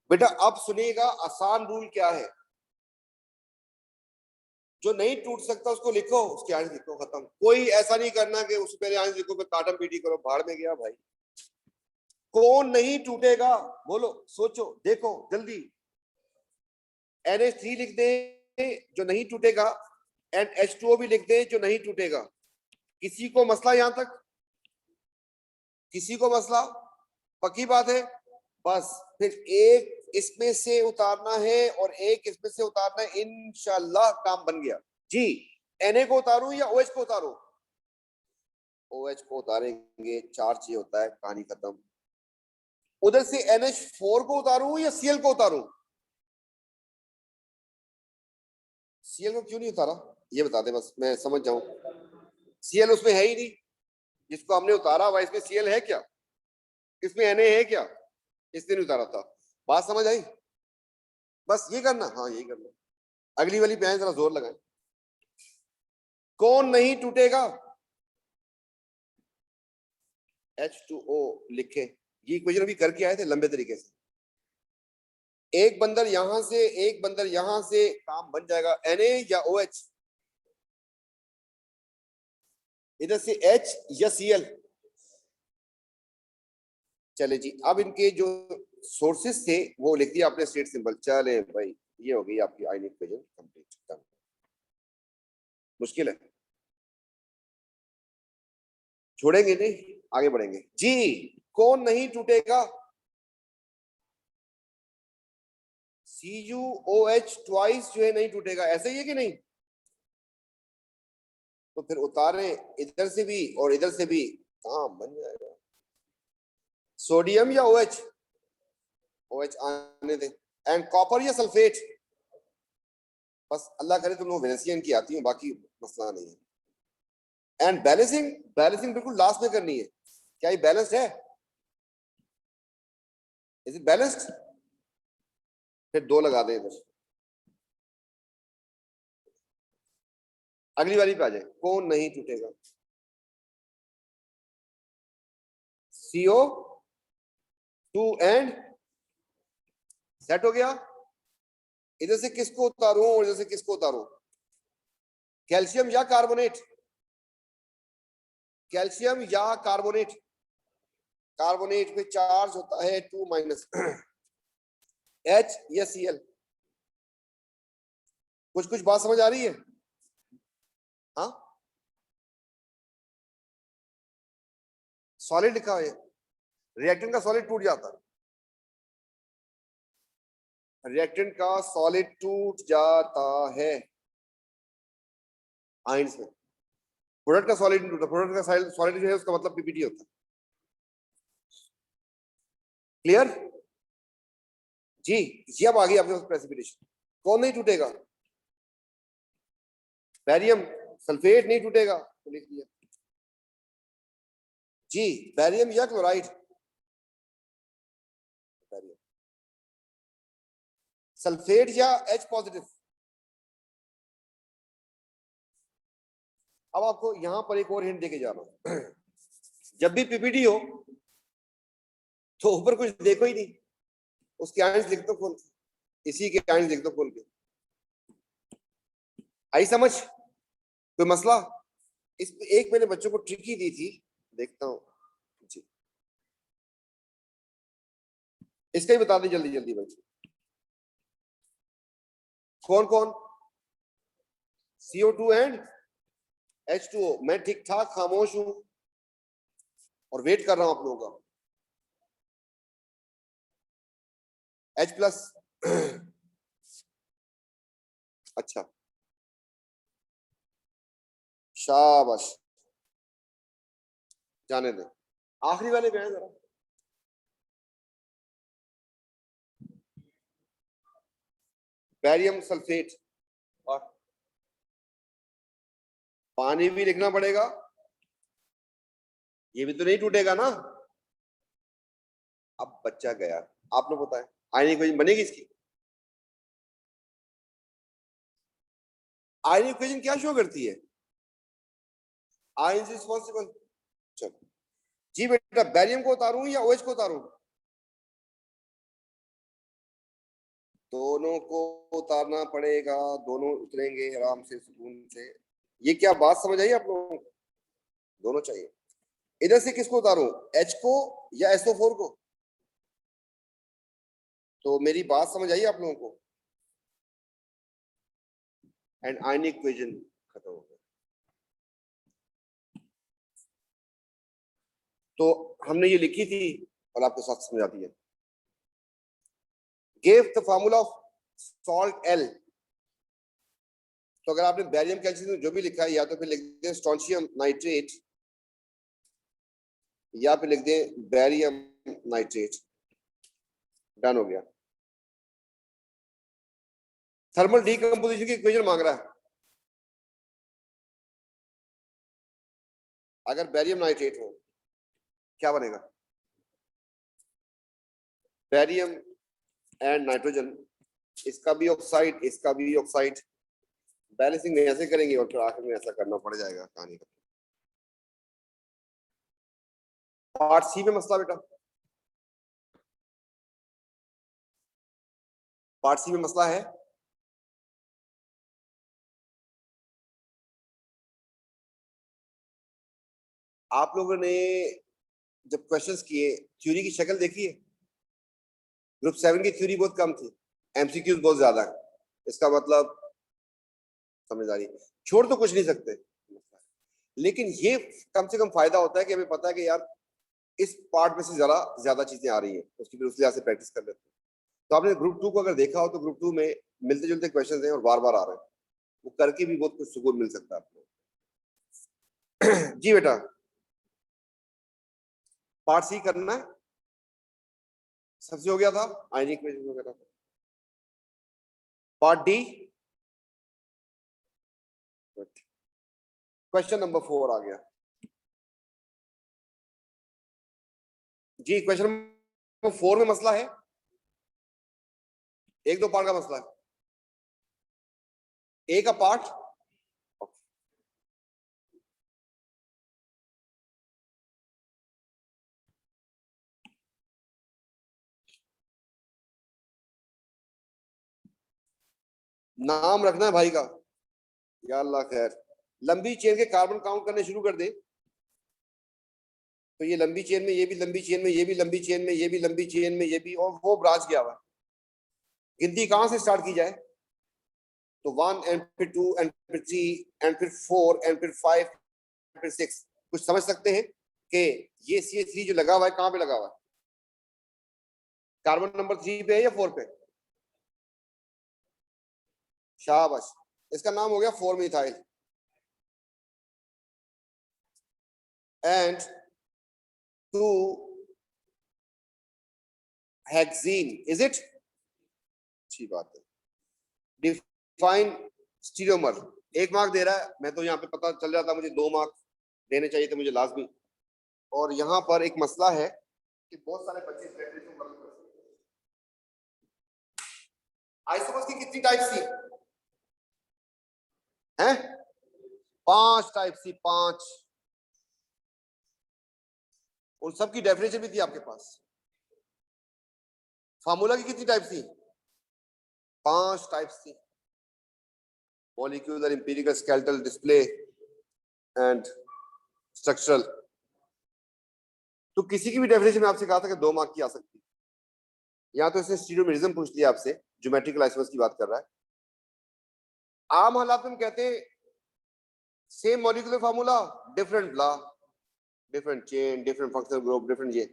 Speaker 1: बेटा, अब सुनिएगा आसान रूल क्या है, जो नहीं टूट सकता उसको लिखो, उसके आंसर लिखो, खत्म। कोई ऐसा नहीं करना कि उससे पहले आंसर लिखो, काटम पीटी करो, भाड़ में गया भाई। कौन नहीं टूटेगा बोलो, सोचो, देखो जल्दी। NH3 लिख दे जो नहीं टूटेगा, एंड H2O भी लिख दे जो नहीं टूटेगा। किसी को मसला यहां तक, किसी को मसला, पक्की बात है, बस फिर एक इसमें से उतारना है और एक इसमें से उतारना है, इंशाल्लाह काम बन गया जी। Na को उतारूं या OH को उतारूं, OH को उतारेंगे, चार्ज ये होता है, कहानी खत्म। उधर से NH4 को उतारूं या Cl को उतारूं? Cl को क्यों नहीं उतारा ये बता दे, बस मैं समझ जाऊं। Cl उसमें है ही नहीं, जिसको हमने उतारा हुआ इसमें Cl है क्या? इसमें Na है क्या? इसने नहीं उतारा था। बात समझ आई? बस ये करना, हाँ यही करना। अगली वाली पे जरा जोर लगाएं। कौन नहीं टूटेगा? H2O लिखे, ये इक्वेशन अभी करके आए थे लंबे तरीके से। एक बंदर यहां से, एक बंदर यहां से, काम बन जाएगा। Na या OH? इधर से H या Cl? चले जी, अब इनके जो सोर्सेस थे वो लिख दिया आपने, स्टेट सिंबल। चले भाई, ये हो गई आपकी आयनिक इक्वेशन कंप्लीट। मुश्किल है, छोड़ेंगे नहीं, आगे बढ़ेंगे जी। कौन नहीं टूटेगा? CuOH ट्वाइस जो है नहीं टूटेगा, ऐसे ही है कि नहीं? तो फिर उतारें इधर से भी और इधर से भी, काम बन जाएगा। सोडियम या OH? OH आने दे। एंड कॉपर या सल्फेट? बस अल्लाह करे तुम लोग वेनेसियन की आती हो, बाकी मसला नहीं है। एंड बैलेंसिंग, बैलेंसिंग बिल्कुल लास्ट में करनी है। क्या ये बैलेंस्ड है? Is it balanced? फिर 2 लगा दे इधर। अगली वाली पे आ जाए। कौन नहीं टूटेगा? CO2 एंड, सेट हो गया। इधर से किसको उतारूं और इधर से किसको उतारूं? कैल्शियम या कार्बोनेट? कैल्शियम या कार्बोनेट? कार्बोनेट पे चार्ज होता है 2- H या Cl? कुछ कुछ बात समझ आ रही है? हाँ, सॉलिड लिखा है, रिएक्टेंट का सॉलिड टूट जाता है। रिएक्टेंट का सॉलिड टूट जाता है आयंस में। प्रोडक्ट का सॉलिड नहीं टूटता, प्रोडक्ट का सॉलिड जो है उसका मतलब पीपीटी होता है। क्लियर जी? जी अब आ गई आपके पास प्रेसिपिटेशन। कौन नहीं टूटेगा? बैरियम सल्फेट नहीं टूटेगा, तो लिख दिया जी। बैरियम या क्लोराइड? बैरियम। सल्फेट या H पॉजिटिव? अब आपको यहां पर एक और हिंट देके जा रहा हूं। जब भी पीपीटी हो तो ऊपर कुछ देखो ही नहीं, उसके आयंस लिख दो खोल के, इसी के आयंस लिख दो खोल के। आई समझ? कोई मसला? इस एक मैंने बच्चों को ट्रिक ही दी थी, देखता हूं जी। इसका ही बता दें जल्दी जल्दी भाई। कौन कौन? CO2 and H2O। मैं ठीक ठाक खामोश हूं और वेट कर रहा हूं आप लोगों का। H+। अच्छा, शाबाश, जाने दें। आखिरी वाले पे आए जरा। बैरियम सल्फेट, और पानी भी लिखना पड़ेगा, ये भी तो नहीं टूटेगा ना। अब बच्चा गया, आप लोग बताएं आयनिक इक्वेशन बनेगी इसकी? आयनिक इक्वेशन क्या शो करती है? Ion is responsible. चलो जी बेटा, बैरियम को उतारूं या OH को उतारूं? दोनों को उतारना पड़ेगा, दोनों उतरेंगे आराम से सुकून से। ये क्या बात समझ आई आप लोगों को? दोनों चाहिए। इधर से किसको उतारूं, H को या SO4 को? तो मेरी बात समझ आई आप लोगों को? एंड आयनिक इक्वेशन खत्म हो गया। तो हमने ये लिखी थी और आपको साथ समझ आती है। Give the formula of salt L। तो अगर आपने बैरियम कैल्शियम जो भी लिखा है, या तो फिर लिख दें स्ट्रोंशियम नाइट्रेट यहाँ पे लिख दें बैरियम नाइट्रेट, डन हो गया। थर्मल डीकंपोजिशन की इक्वेशन मांग रहा है। अगर बैरियम नाइट्रेट हो क्या बनेगा? बैरियम एंड नाइट्रोजन, इसका भी ऑक्साइड, इसका भी ऑक्साइड, बैलेंसिंग ऐसे करेंगे और फिर आखिर में ऐसा करना पड़ जाएगा कहानी का। पार्ट सी में मसला बेटा, पार्ट सी में मसला है। आप लोगों ने जब क्वेश्चंस किए थ्योरी की शक्ल देखी है? ग्रुप 7 की थ्योरी बहुत कम थी, एमसीक्यूज बहुत ज्यादा है। इसका मतलब समझदारी, छोड़ तो कुछ नहीं सकते, लेकिन ये कम से कम फायदा होता है कि हमें पता है कि यार इस पार्ट में से जरा ज्यादा चीजें आ रही है, उसकी फिर उस लिहाज से प्रैक्टिस कर लेते हैं। तो आपने ग्रुप 2 को अगर देखा हो तो ग्रुप 2 में मिलते जुलते क्वेश्चंस हैं और बार बार आ रहे हैं, वो करके भी बहुत कुछ सुकून मिल सकता है आपको। जी बेटा, पार्ट सी करना है, सबसे हो गया था आयनिक इक्वेशन वगैरह। पार्ट डी, क्वेश्चन नंबर 4 आ गया जी। क्वेश्चन नंबर 4 में मसला है, एक दो पार्ट का मसला है, ए का पार्ट नाम रखना है भाई का, या अल्लाह खैर। लंबी चेन के कार्बन काउंट करने शुरू कर दे तो ये लंबी चेन में, ये भी लंबी चेन में, ये भी लंबी चेन में, ये भी लंबी चेन में, ये भी, और वो ब्रांच गया हुआ। गिनती कहां से स्टार्ट की जाए? तो 1 एंड फिर 2 एंड फिर 3 एंड फिर 4 एंड फिर 5 फिर 6। कुछ समझ सकते हैं कि ये CH3 जो लगा हुआ है कहां पे लगा हुआ है? कार्बन नंबर 3 पे है या 4 पे? शाबाश, इसका नाम हो गया 4 methyl and 2 hexene, is it? अच्छी बात है। डिफाइन स्टीरियोमर, 1 मार्क दे रहा है, मैं तो यहाँ पे पता चल जाता मुझे 2 मार्क देने चाहिए थे मुझे लाजमी। और यहाँ पर एक मसला है कि बहुत सारे बच्चे आइसोमर्स की कितनी टाइप्स थी? हैं? 5 टाइप्स थी, 5। उन सब की डेफिनेशन भी थी आपके पास। फार्मूला की कितनी टाइप्स थी? 5 टाइप्स थी, molecular, empirical, skeletal, display and structural. तो किसी की भी डेफिनेशन में आपसे कहा था कि 2 मार्क की आ सकती है। यहाँ तो इसने स्टीरियोमेरिज्म पूछ लिया आपसे, ज्योमेट्रिकल आइसोमर्स की बात कर रहा है। आम हालात में कहते हैं same molecular formula, different law, different chain, different functional group, different ये।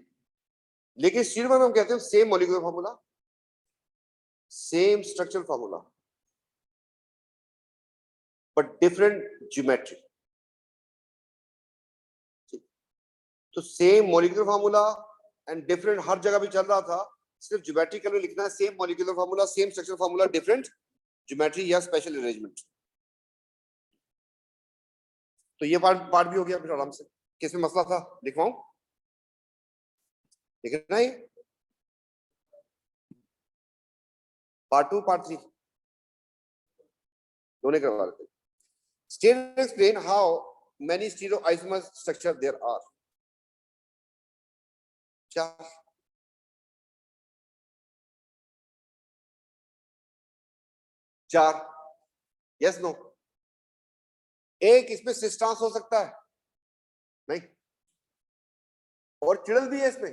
Speaker 1: लेकिन स्टीरियो में हम कहते हैं same molecular formula, same structural formula, but different geometry. तो same molecular formula and different हर जगह भी चल रहा था, सिर्फ ज्योमेट्रिकल में लिखना है same molecular formula, same structural formula, different geometry या स्पेशल अरेंजमेंट। तो ये पार्ट भी हो गया फिर आराम से। किसमें मसला था लिखवाऊं? लिखना है पार्ट 2 पार्ट 3 दोनों करवा लेते हैं। State and explain how many stereoisomer structure there are. चार, यस नो? एक इसमें सिस्टांस हो सकता है नहीं, और चिड़ल भी है इसमें,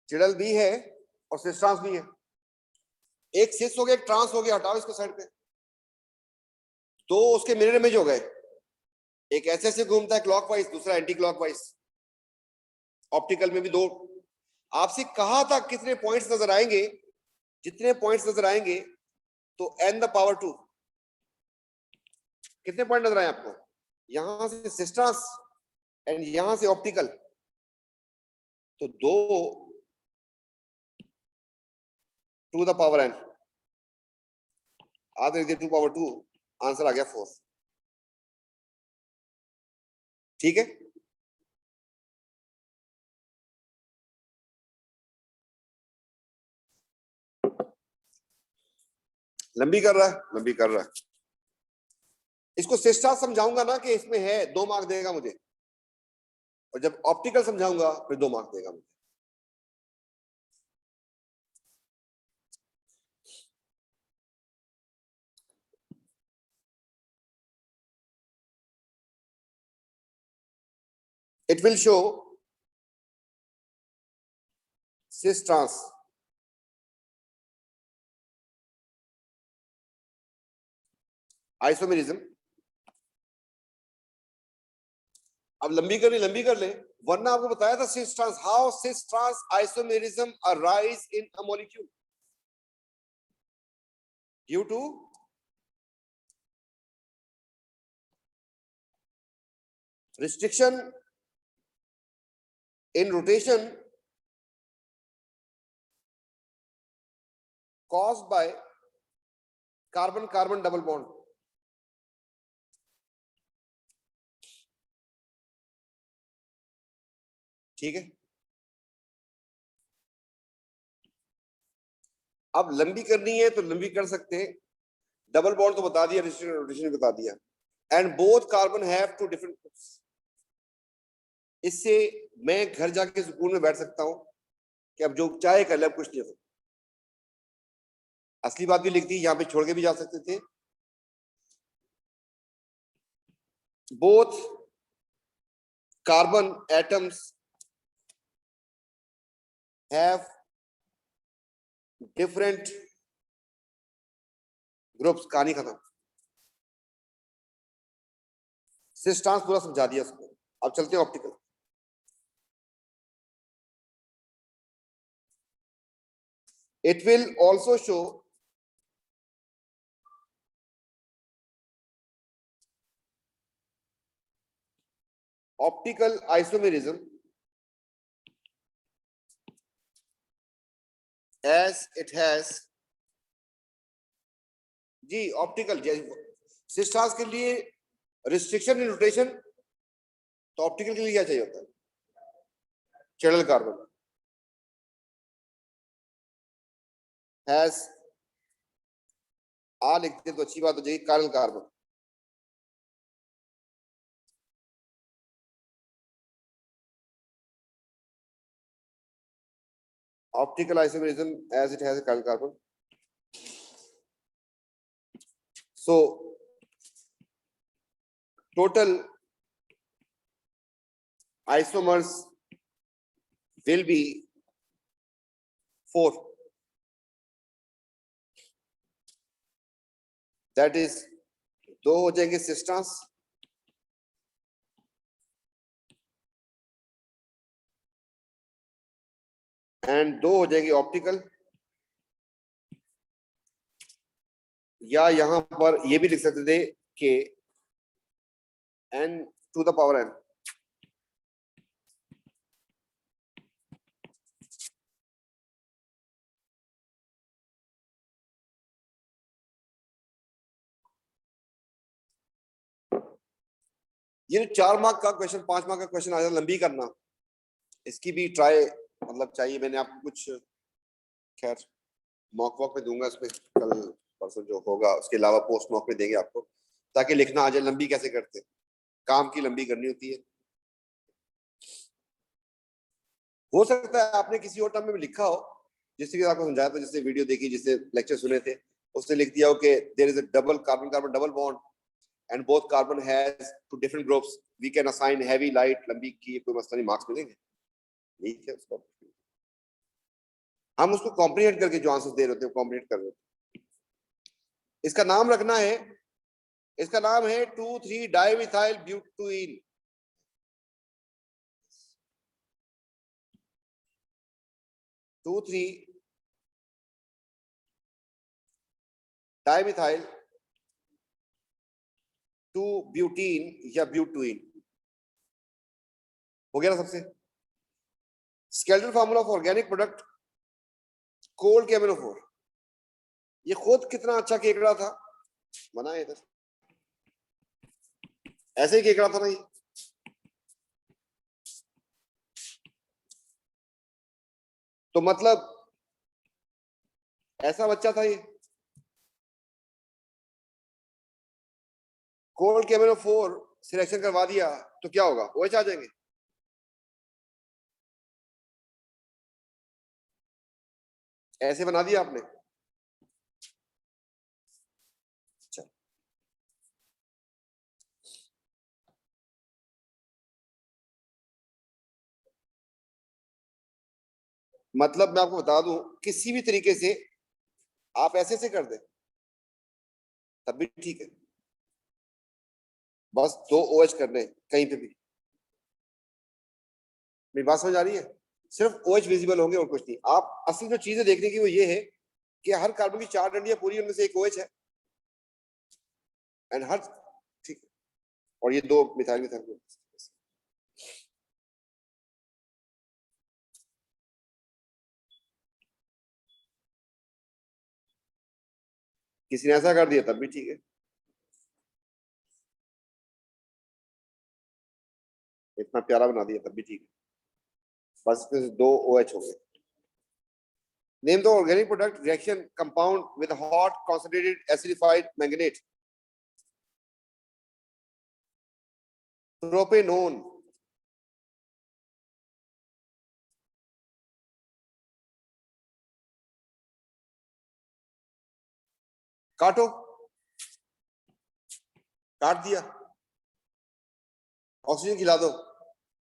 Speaker 1: चिड़ल भी है और सिस्टांस भी है। एक सिस हो गया, एक ट्रांस हो गया, हटाओ इसको साइड पे। तो उसके मिरर इमेज हो गए, एक ऐसे घूमता है क्लॉकवाइज, दूसरा एंटी क्लॉकवाइज। ऑप्टिकल में भी 2। आपसे कहा था कितने पॉइंट्स नजर आएंगे, जितने पॉइंट्स नजर आएंगे तो n द पावर 2। कितने पॉइंट नजर आए आपको? यहां से सिस्टांस एंड यहां से ऑप्टिकल, तो 2 टू द पावर n, आधे 2 पावर 2, आंसर आ गया 4। ठीक है, लंबी कर रहा है, लंबी कर रहा है। इसको सिस्टा समझाऊंगा ना कि इसमें है, 2 मार्क देगा मुझे, और जब ऑप्टिकल समझाऊंगा फिर 2 मार्क देगा मुझे। It will show cis trans isomerism। अब लंबी करनी, लंबी कर ले, वरना आपको बताया था cis trans, how cis trans isomerism arise in a molecule due to restriction in rotation caused by carbon carbon double bond। ठीक है, अब लंबी करनी है तो लंबी कर सकते हैं, डबल बॉन्ड तो बता दिया, रोटेशन बता दिया, and both carbon have two different groups. इससे मैं घर जाके सुकून में बैठ सकता हूं कि अब जो चाहे कर ले, अब कुछ नहीं हो सकता। असली बात भी लिख दी, यहां पे छोड़ के भी जा सकते थे। Both carbon atoms have different groups, कहानी खत्म। सिस ट्रांस पूरा समझा दिया उसको। अब चलते हैं optical. It will also show optical isomerism as it has, जी ऑप्टिकल सिस ट्रांस के लिए रिस्ट्रिक्शन इन रोटेशन, तो ऑप्टिकल के लिए क्या चाहिए होता है, चिरल कार्बन हैज, आ लिखते तो अच्छी बात हो जाएगी, carbon carbon. optical isomerism as it has a chiral carbon। So total isomers will be 4, that is 2 हो जाएंगे सिस ट्रांस एंड 2 हो जाएगी ऑप्टिकल, या यहां पर ये भी लिख सकते थे कि n to the power n। ये 4 मार्क का क्वेश्चन, 5 मार्क का क्वेश्चन आ जाए, लंबी करना, इसकी भी ट्राई मतलब चाहिए। मैंने आपको कुछ खैर मॉक वॉक में दूंगा, इसमें कल परसों जो होगा, उसके अलावा पोस्ट मॉक में देंगे आपको, ताकि लिखना आ जाए। लंबी कैसे करते, काम की लंबी करनी होती है। हो सकता है आपने किसी और टर्म में लिखा हो, जिससे आपको समझाया था, जिससे वीडियो देखी, जिससे लेक्चर सुने थे, उसने लिख दिया हो कि there is a double carbon carbon double bond and both carbon has two different groups, we can assign heavy light, लंबी की कोई मसला नहीं, मार्क्स मिलेंगे। यही है उसका, हम उसको कॉम्प्रीहेंड करके जो आंसर दे रहे होते हैं कॉम्प्रीहेंड कर रहे होते। इसका नाम रखना है, इसका नाम है 2,3 डाइमिथाइल ब्यूटीन। 2,3 डाइमिथाइल 2 ब्यूटीन या ब्यूटीन। हो गया ना सबसे। Skeletal formula of organic product cold KMnO4, ये खुद कितना अच्छा केकड़ा था, बनाया इधर ऐसे ही केकड़ा था ना ये। तो मतलब ऐसा बच्चा था ये। कोल्ड KMnO4 सिलेक्शन करवा दिया तो क्या होगा, OH आ जाएंगे। ऐसे बना दिया आपने। अच्छा, मतलब मैं आपको बता दूं, किसी भी तरीके से आप ऐसे से कर दे तब भी ठीक है, बस 2 OH करने कहीं पे भी। मेरी बात समझ आ रही है। सिर्फ OH विजिबल होंगे और कुछ नहीं। आप असल जो चीजें देखने की वो ये है कि हर कार्बन की 4 डंडियां पूरी, उनमें से एक OH है एंड हर, ठीक है, और ये 2 मिथाइल मिथाइल। किसी ने ऐसा कर दिया तब भी ठीक है, इतना प्यारा बना दिया तब भी ठीक है, बस इसमें से 2 OH हो गए। Name the organic product reaction compound with hot concentrated acidified manganate. Propanone. काटो, काट दिया, ऑक्सीजन खिला दो,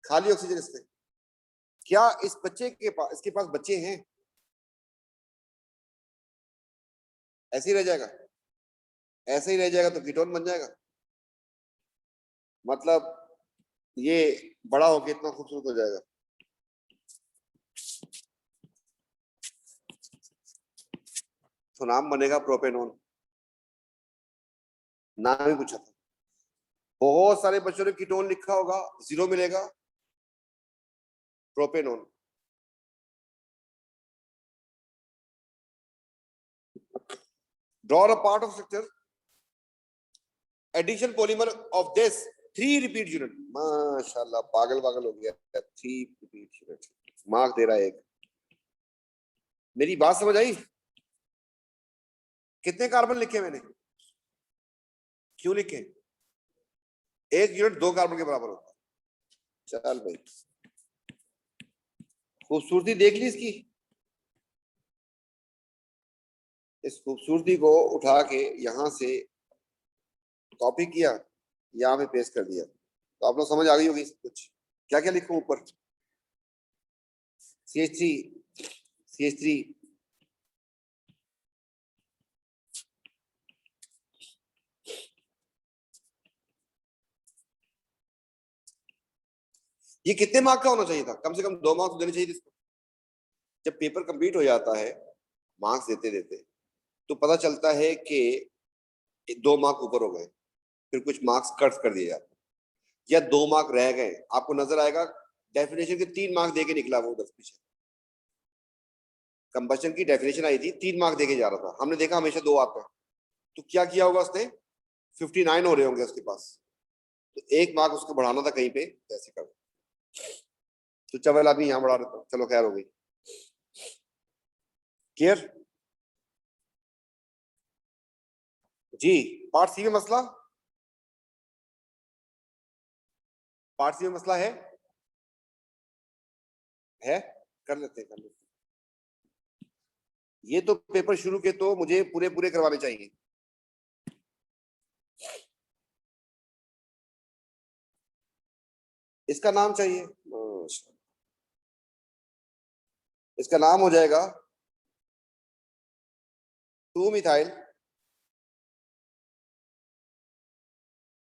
Speaker 1: खाली ऑक्सीजन इसमें। क्या इस बच्चे के पास, इसके पास बच्चे हैं? ऐसे ही रह जाएगा, ऐसे ही रह जाएगा तो कीटोन बन जाएगा। मतलब ये बड़ा होके इतना खूबसूरत हो जाएगा। तो नाम बनेगा प्रोपेनोन, नाम ही पूछा था। बहुत सारे बच्चों ने कीटोन लिखा होगा, 0 मिलेगा, propanone. Draw a part of structure addition polymer of this 3 repeat unit. माशाल्लाह, पागल पागल हो गया। 3 रिपीट यूनिट, मार्क दे रहा है एक। मेरी बात समझ आई? कितने कार्बन लिखे मैंने, क्यों लिखे? 1 यूनिट 2 कार्बन के बराबर होता है। चल भाई, खूबसूरती देख ली इसकी। इस खूबसूरती को उठा के यहां से कॉपी किया, यहाँ पे पेस्ट कर दिया, तो आप लोग समझ आ गई होगी कुछ। क्या क्या लिखूं ऊपर? CH3, CH3, ये कितने मार्क का होना चाहिए था? कम से कम 2 मार्क्स देने चाहिए इसको। जब पेपर कंप्लीट हो जाता है, मार्क्स देते देते, तो पता चलता है कि 2 मार्क ऊपर हो गए, फिर कुछ मार्क्स कट कर दिए जाते, या 2 मार्क रह गए, आपको नजर आएगा डेफिनेशन के 3 मार्क देके निकला वो उधर पीछे। कंबशन की डेफिनेशन आई थी, 3 मार्क देके जा रहा था, हमने देखा हमेशा 2 आते हैं, तो क्या किया होगा उसने? 59 हो रहे होंगे उसके पास, तो 1 मार्क उसको बढ़ाना था कहीं पे, ऐसे कर। तो चवल अभी यहाँ बढ़ा देता हूँ, चलो खैर हो गई। क्लियर जी? पार्ट सी में मसला, पार्ट सी में मसला है, कर लेते हैं, कर लेते हैं। ये तो पेपर शुरू के तो मुझे पूरे पूरे करवाने चाहिए। इसका नाम चाहिए, इसका नाम हो जाएगा 2 मिथाइल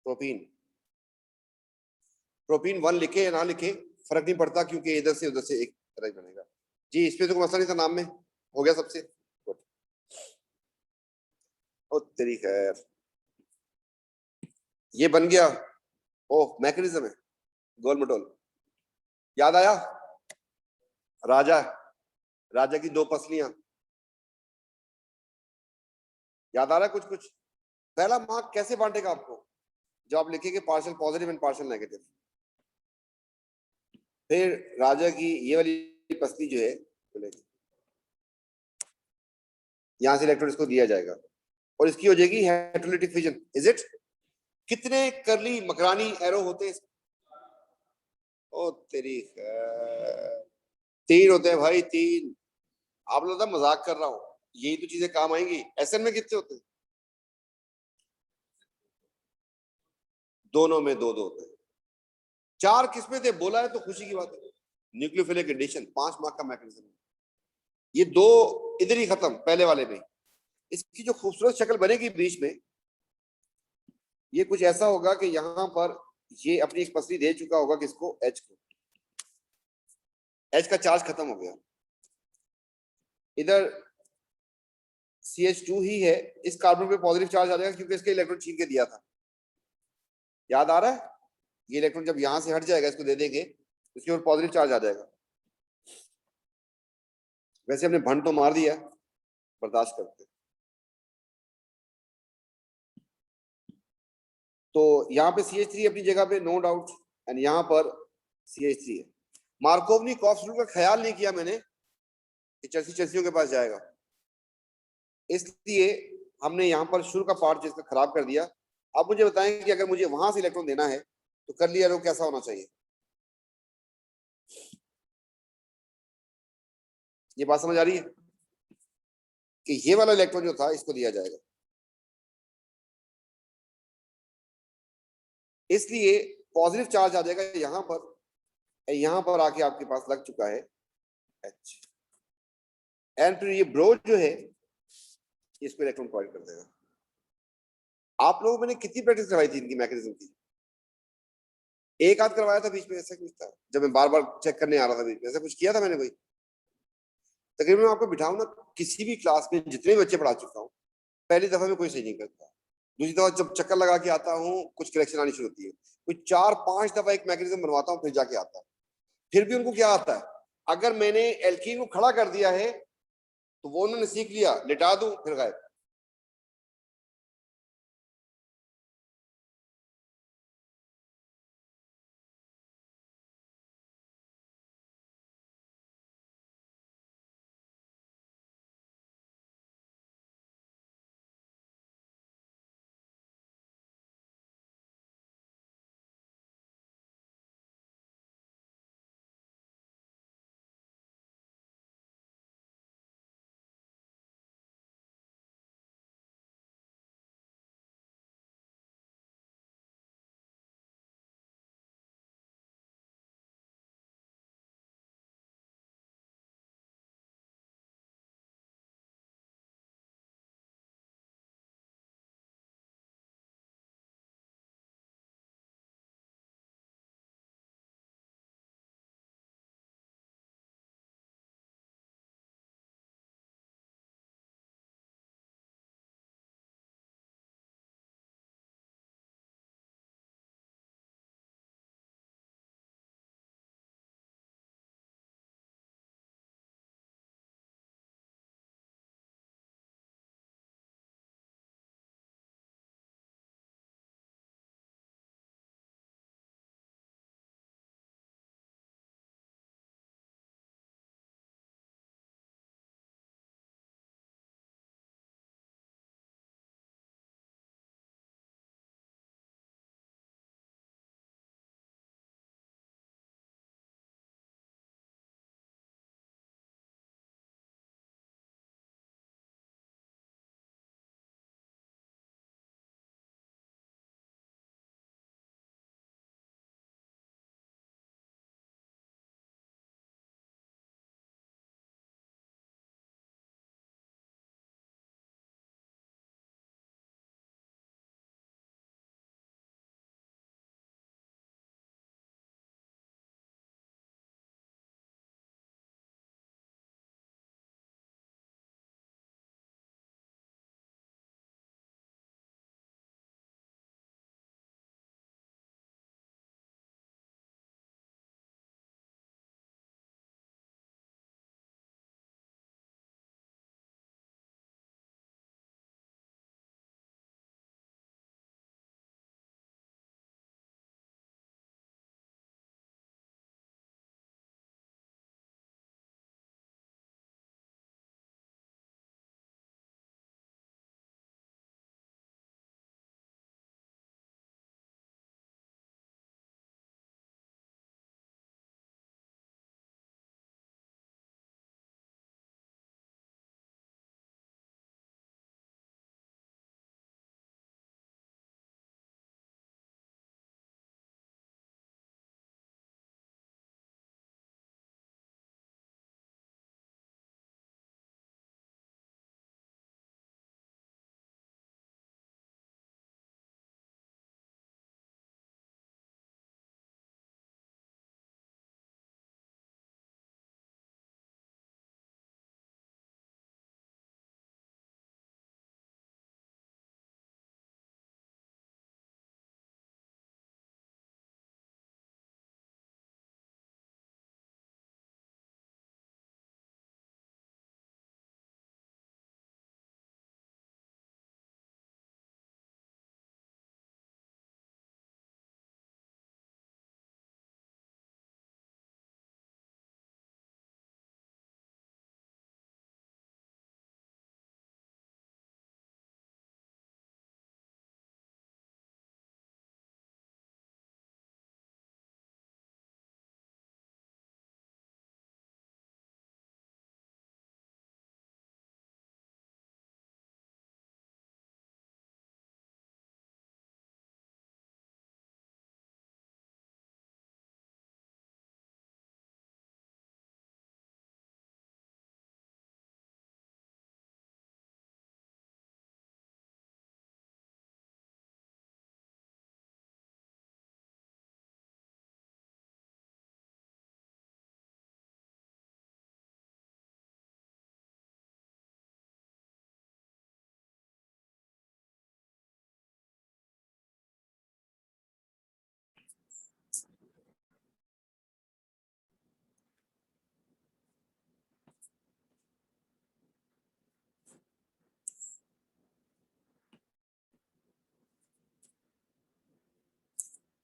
Speaker 1: प्रोपीन। प्रोपीन 1 लिखे या ना लिखे फर्क नहीं पड़ता, क्योंकि इधर से उधर से एक तरह ही बनेगा। जी, इस पे तो कोई मसला नहीं था, नाम में हो गया सबसे। ओ तेरी खैर, ये बन गया। ओह, मैकेनिज्म है, गोल मटोल। याद आया? राजा, राजा की दो पसलियां, याद आ रहा है कुछ कुछ? पहला मार्क कैसे बांटेगा आपको? जब आप लिखेंगे partial positive and partial negative. फिर राजा की ये वाली पसली जो है, यहां से इलेक्ट्रॉन इसको दिया जाएगा और इसकी हो जाएगी हेटेरोलिटिक फिजन। Is it? कितने करली मकरानी एरो होते हैं? ओ तेरी तीन होते हैं भाई, तीन। आप लोग तो मजाक कर रहा हूं, यही तो चीजें काम आएंगी। एसएन में कितने होते हैं? दोनों में दो दो होते हैं। चार किस्में थे, बोला है तो खुशी की बात है। न्यूक्लियोफिलिक एडिशन 5 मार्क का मैकेनिज्म। ये दो इधर ही खत्म, पहले वाले में। इसकी जो खूबसूरत शक्ल बनेगी बीच में, ये कुछ ऐसा होगा कि यहां पर ये अपनी एक पसली दे चुका होगा किसको? एच को। एच का चार्ज खत्म हो गया। इधर CH2 ही है, इस कार्बन पे पॉजिटिव चार्ज आ जाएगा क्योंकि इसके इलेक्ट्रॉन छीन के दिया था। याद आ रहा है? ये इलेक्ट्रॉन जब यहां से हट जाएगा, इसको दे देंगे, इसके ऊपर पॉजिटिव चार्ज आ जाएगा। वैसे हमने भंड तो मार दिया, बर्दाश्त करते। तो यहाँ पे CH3 अपनी जगह पे, नो डाउट, एंड यहाँ पर CH3 है। मार्कोवनी कॉफ्स रूल का ख्याल नहीं किया मैंने कि चर्सियों के पास जाएगा, इसलिए हमने यहाँ पर शुरू का पार्ट जिसका खराब कर दिया। अब मुझे बताएं कि अगर मुझे वहां से इलेक्ट्रॉन देना है तो कर लिया रो कैसा होना चाहिए? ये बात समझ आ रही है कि ये वाला इलेक्ट्रॉन जो था इसको दिया जाएगा, इसलिए पॉजिटिव चार्ज आ जाएगा यहां पर, यहां पर आके आपके पास लग चुका है H, एंड फिर ये ब्रो जो है इसको इलेक्ट्रॉन प्रोवाइड कर देगा। आप लोगों मैंने कितनी प्रैक्टिस करवाई थी इनकी मैकेनिज्म की? एक आध करवाया था बीच में, ऐसा कुछ था जब मैं बार बार चेक करने आ रहा था बीच में, ऐसा कुछ किया था मैंने कोई? तकरीबन मैं आपको बिठाऊं ना, किसी भी क्लास में जितने भी बच्चे पढ़ा चुका हूँ, पहली दफा में कोई सही नहीं करता। दूसरी दफा जब चक्कर लगा के आता हूँ, कुछ करेक्शन आनी शुरू होती है। कोई 4-5 दफा एक मैकेनिज्म बनवाता हूँ, फिर जाके आता है। फिर भी उनको क्या आता है? अगर मैंने एल्कीन को खड़ा कर दिया है तो वो उन्होंने सीख लिया, लिटा दूं फिर गायब।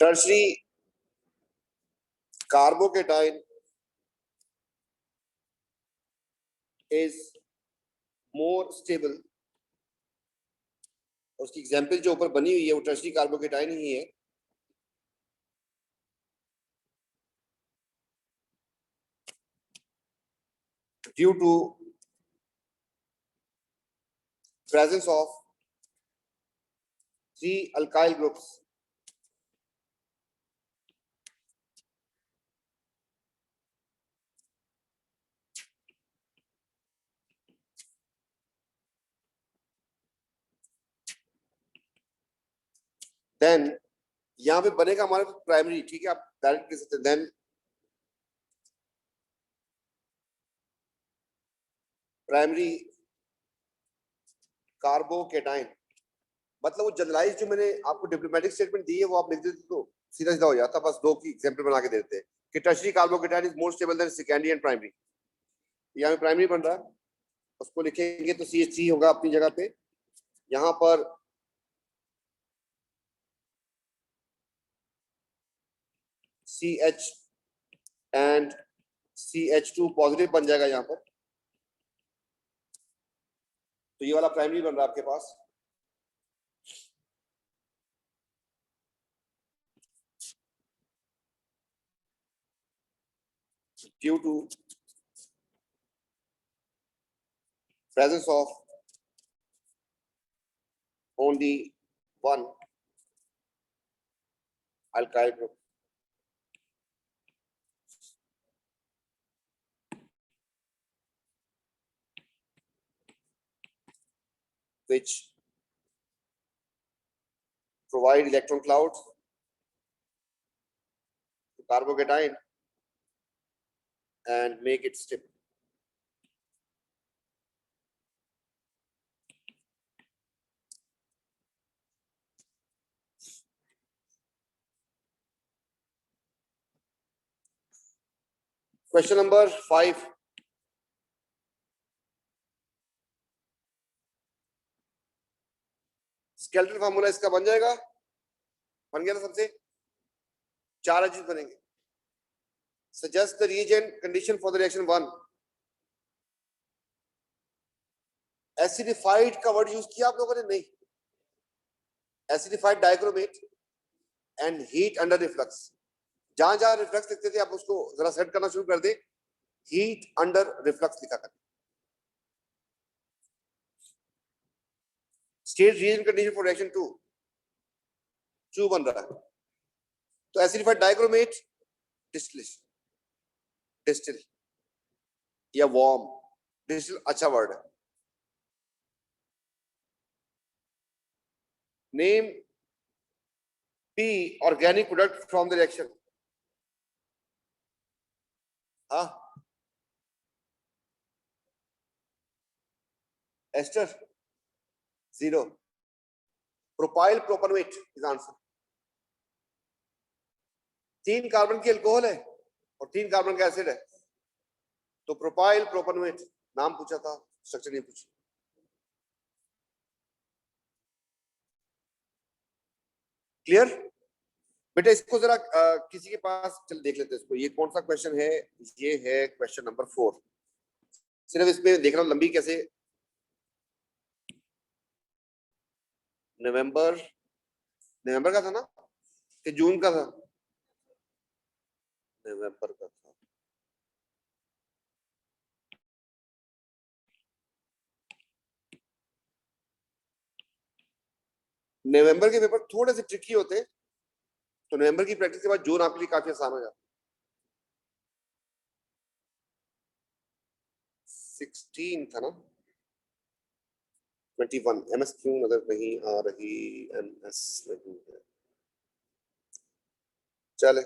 Speaker 1: tertiary carbocation is more stable, उसकी एग्जाम्पल जो ऊपर बनी हुई है वो टर्शरी कार्बोकेटाइन ही है। Due to presence of 3 alkyl groups, then यहां पे बनेगा हमारे प्राइमरी, ठीक है, आप डायरेक्ट लिख सकते हैं देन प्राइमरी कार्बोकेटाइन। मतलब वो जनरलाइज जो मैंने आपको डिप्लोमेटिक स्टेटमेंट दी है वो आप लिख देते तो सीधा सीधा हो जाता, बस दो की एग्जांपल बना के देते हैं कि tertiary carbocation is more stable then secondary and primary. यहाँ पे प्राइमरी बन रहा है, उसको लिखेंगे तो CH3 होगा अपनी जगह पे, यहाँ पर CH एंड CH2 पॉजिटिव बन जाएगा यहाँ पर, तो ये वाला प्राइमरी बन रहा है आपके पास। Due to presence of only one alkyl group, which provide electron clouds to carbocation and make it stable. Question number 5. Skeletal formula इसका बन जाएगा, बन गया ना सबसे, 4 एजेस बनेंगे। Suggest the reagent condition for the reaction 1. Acidified का word use किया आप लोगों ने? नहीं, acidified dichromate and heat under reflux. जहां जहां रिफ्लक्स लिखते थे आप उसको जरा सेट करना शुरू कर दे, हीट अंडर रिफ्लक्स लिखा कर। State reagent condition for reaction 2 2 बन रहा है, तो एसिडिफाइड डाइक्रोमेट डिस्टिल या वार्म, डिस्टिल अच्छा वर्ड है। Name P organic product from the reaction. हाँ, ester 0, propyl propanoate is answer. 3 carbon की अल्कोहल है और 3 कार्बन का एसिड है, तो प्रोपाइल प्रोपनोएट। नाम पूछा था, स्ट्रक्चर नहीं पूछा। क्लियर बेटा? इसको जरा किसी के पास चल देख लेते हैं इसको, ये कौन सा क्वेश्चन है? ये है क्वेश्चन नंबर 4। सिर्फ इसमें देखना लंबी कैसे, नवंबर का था ना कि जून का था? नवंबर का था। नवंबर के पेपर थोड़े से ट्रिकी होते हैं, तो नवंबर की प्रैक्टिस के बाद जून आपके लिए काफी आसान हो जाता है। 16 था ना, 21 MS क्यों नजर नहीं आ रही? MS नहीं है, चले।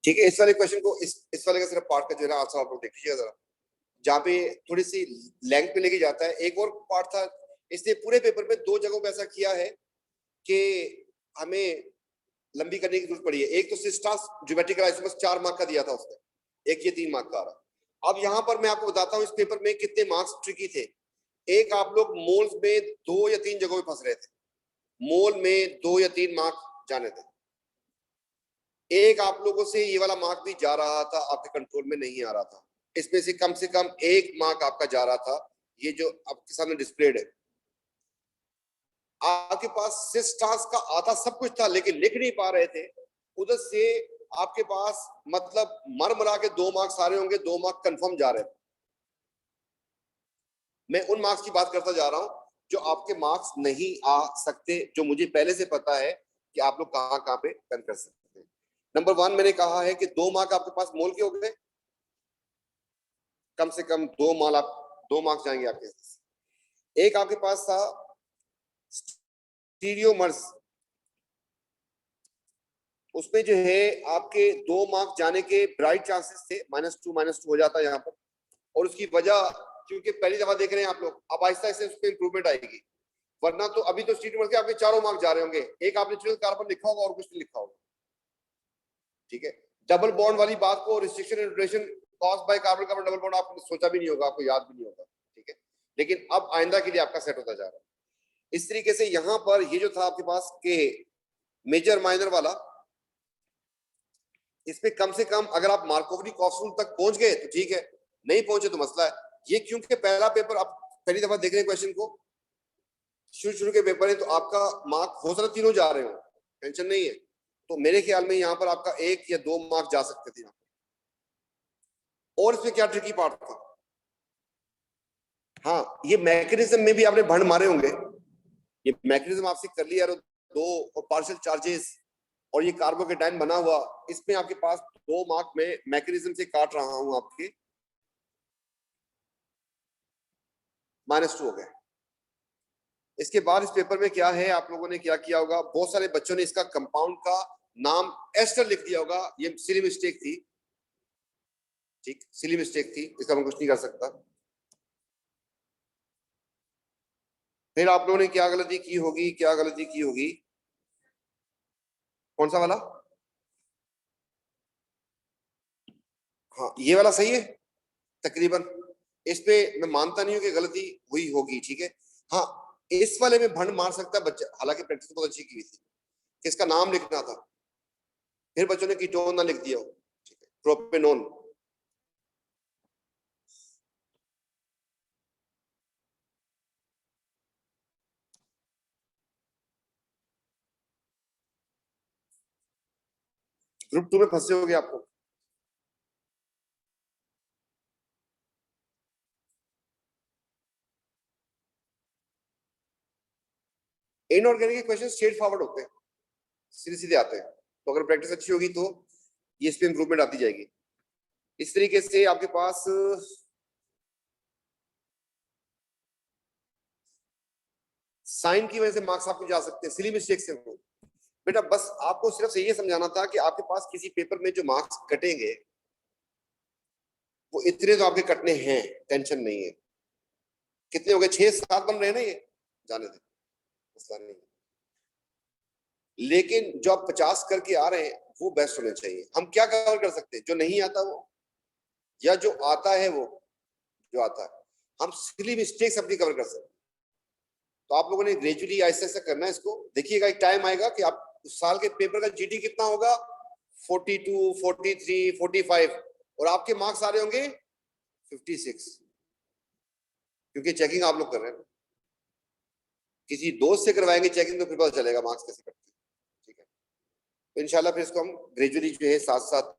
Speaker 1: ठीक है, इस वाले क्वेश्चन को, इस वाले का सिर्फ पार्ट का जो है ना आंसर आप लोग देख लीजिएगा जरा। जहाँ पे थोड़ी सी लेंथ पे लेके जाता है। एक और पार्ट था, इसने पूरे पेपर में 2 जगहों पे ऐसा किया है कि हमें लंबी करने की जरूरत पड़ी है। एक तो सिस्टास ज्योमेट्रिकल आइसोमर्स 4 मार्क का दिया था उसने, एक ये 3 मार्क का आ रहा। अब यहाँ पर मैं आपको बताता हूँ इस पेपर में कितने मार्क्स ट्रिकी थे। एक आप लोग मोल्स में 2 या 3 जगहों पे फंस रहे थे, मोल में 2 या 3 मार्क जाने थे। एक आप लोगों से ये वाला मार्क भी जा रहा था, आपके कंट्रोल में नहीं आ रहा था। इसमें से कम 1 मार्क आपका जा रहा था, ये जो आपके सामने डिस्प्लेड है। आपके पास सिस टास्क का आता सब कुछ था, लेकिन लिख नहीं पा रहे थे। उधर से आपके पास मतलब मर के 2 मार्क्स आ रहे होंगे, 2 मार्क कंफर्म जा रहे थे। मैं उन मार्क्स की बात करता जा रहा हूं जो आपके मार्क्स नहीं आ सकते, जो मुझे पहले से पता है कि आप लोग कहां कहां पे पेन कर सकते हैं। नंबर 1 मैंने कहा है कि 2 मार्क आपके पास मोल के हो गए, कम से कम 2 मार्क्स जाएंगे आपके। एक आपके पास था स्टीरियोमर्स, उसमें जो है आपके 2 मार्क जाने के ब्राइट चांसेस थे, -2 हो जाता है यहाँ पर। और उसकी वजह, क्योंकि पहली दफा देख रहे हैं आप लोग, अब आहिस्ता आहिस्ता उसमें इंप्रूवमेंट आएगी। वरना तो अभी तो स्टीरियोमर्स के आपके 4 मार्क जा रहे होंगे, एक आपने नेचुरल कार्बन लिखा होगा और कुछ नहीं लिखा होगा, ठीक है। डबल बॉन्ड वाली बात को, restriction and duration caused by carbon carbon double bond, आपने सोचा भी नहीं होगा, आपको याद भी नहीं होगा, ठीक है। लेकिन अब आइंदा के लिए आपका सेट होता जा रहा है। इस तरीके से यहाँ पर ये जो था आपके पास के मेजर माइनर वाला, इसमें कम से कम अगर आप मार्कोवनी कॉस्ट रूल तक पहुंच गए तो ठीक है, नहीं पहुंचे तो मसला है। ये क्योंकि पहला पेपर आप पहली दफा देख रहे हैं क्वेश्चन को, शुरू के पेपर है, तो आपका मार्क हो सकता तीनों जा रहे हो, टेंशन नहीं है। तो मेरे ख्याल में यहाँ पर आपका 1 या 2 मार्क जा सकते थे। और इसमें क्या ट्रिकी पार्ट था, हाँ, ये मैकेनिज्म में भी आपने भंड मारे होंगे। ये मैकेनिज्म आपसे कर लिया, 2 और पार्शियल चार्जेस और ये कार्बोकेटाइन बना हुआ, इसमें आपके पास 2 मार्क में मैकेनिज्म से काट रहा हूं आपके, -2 हो गए। इसके बाद इस पेपर में क्या है, आप लोगों ने क्या किया होगा, बहुत सारे बच्चों ने इसका कंपाउंड का नाम एस्टर लिख दिया होगा। ये सिली मिस्टेक थी, ठीक, सिली मिस्टेक थी, इसका मैं कुछ नहीं कर सकता। फिर आप लोगों ने क्या गलती की होगी, क्या गलती की होगी, कौन सा वाला, हाँ ये वाला सही है तकरीबन। इस पे मैं मानता नहीं हूं कि गलती हुई होगी, ठीक है। हाँ, इस वाले में भंड मार सकता है बच्चा, हालांकि प्रैक्टिस बहुत अच्छी की थी, किसका नाम लिखना था, फिर बच्चों ने कीटोन ना लिख दिया हो, ठीक है, प्रोपेनोन। ग्रुप 2 में फंसे हो गए आप लोग। इनऑर्गेनिक के क्वेश्चन स्ट्रेट फॉरवर्ड होते हैं, सीधे सीधे आते हैं। तो अगर प्रैक्टिस अच्छी होगी तो ये इस पे इंप्रूवमेंट आती जाएगी। इस तरीके से आपके पास साइन की वजह से मार्क्स आपको जा सकते हैं, सिली मिस्टेक से हो। बेटा बस आपको सिर्फ से ये समझाना था कि आपके पास किसी पेपर में जो मार्क्स कटेंगे वो इतने तो आपके कटने हैं, टेंशन नहीं है। कितने हो गए, 6-7 बन रहे हैं ना, ये जाने दे, मसला नहीं। लेकिन जो आप 50 करके आ रहे हैं वो बेस्ट होने चाहिए। हम क्या कवर कर सकते हैं, जो नहीं आता वो, या जो आता है वो, जो आता है हम सिली मिस्टेक्स अपनी कवर कर सकते हैं। तो आप लोगों ने ग्रेजुअली ऐसा ऐसा करना है इसको। देखिएगा एक टाइम आएगा कि आप उस साल के पेपर का जीटी कितना होगा, 42, 43, 45, और आपके मार्क्स आ रहे होंगे 56, क्योंकि चेकिंग आप लोग कर रहे हैं। किसी दोस्त से करवाएंगे चेकिंग तो फिर पता चलेगा मार्क्स कैसे करते हैं, ठीक है। तो इंशाल्लाह फिर इसको हम ग्रेजुअली जो है साथ साथ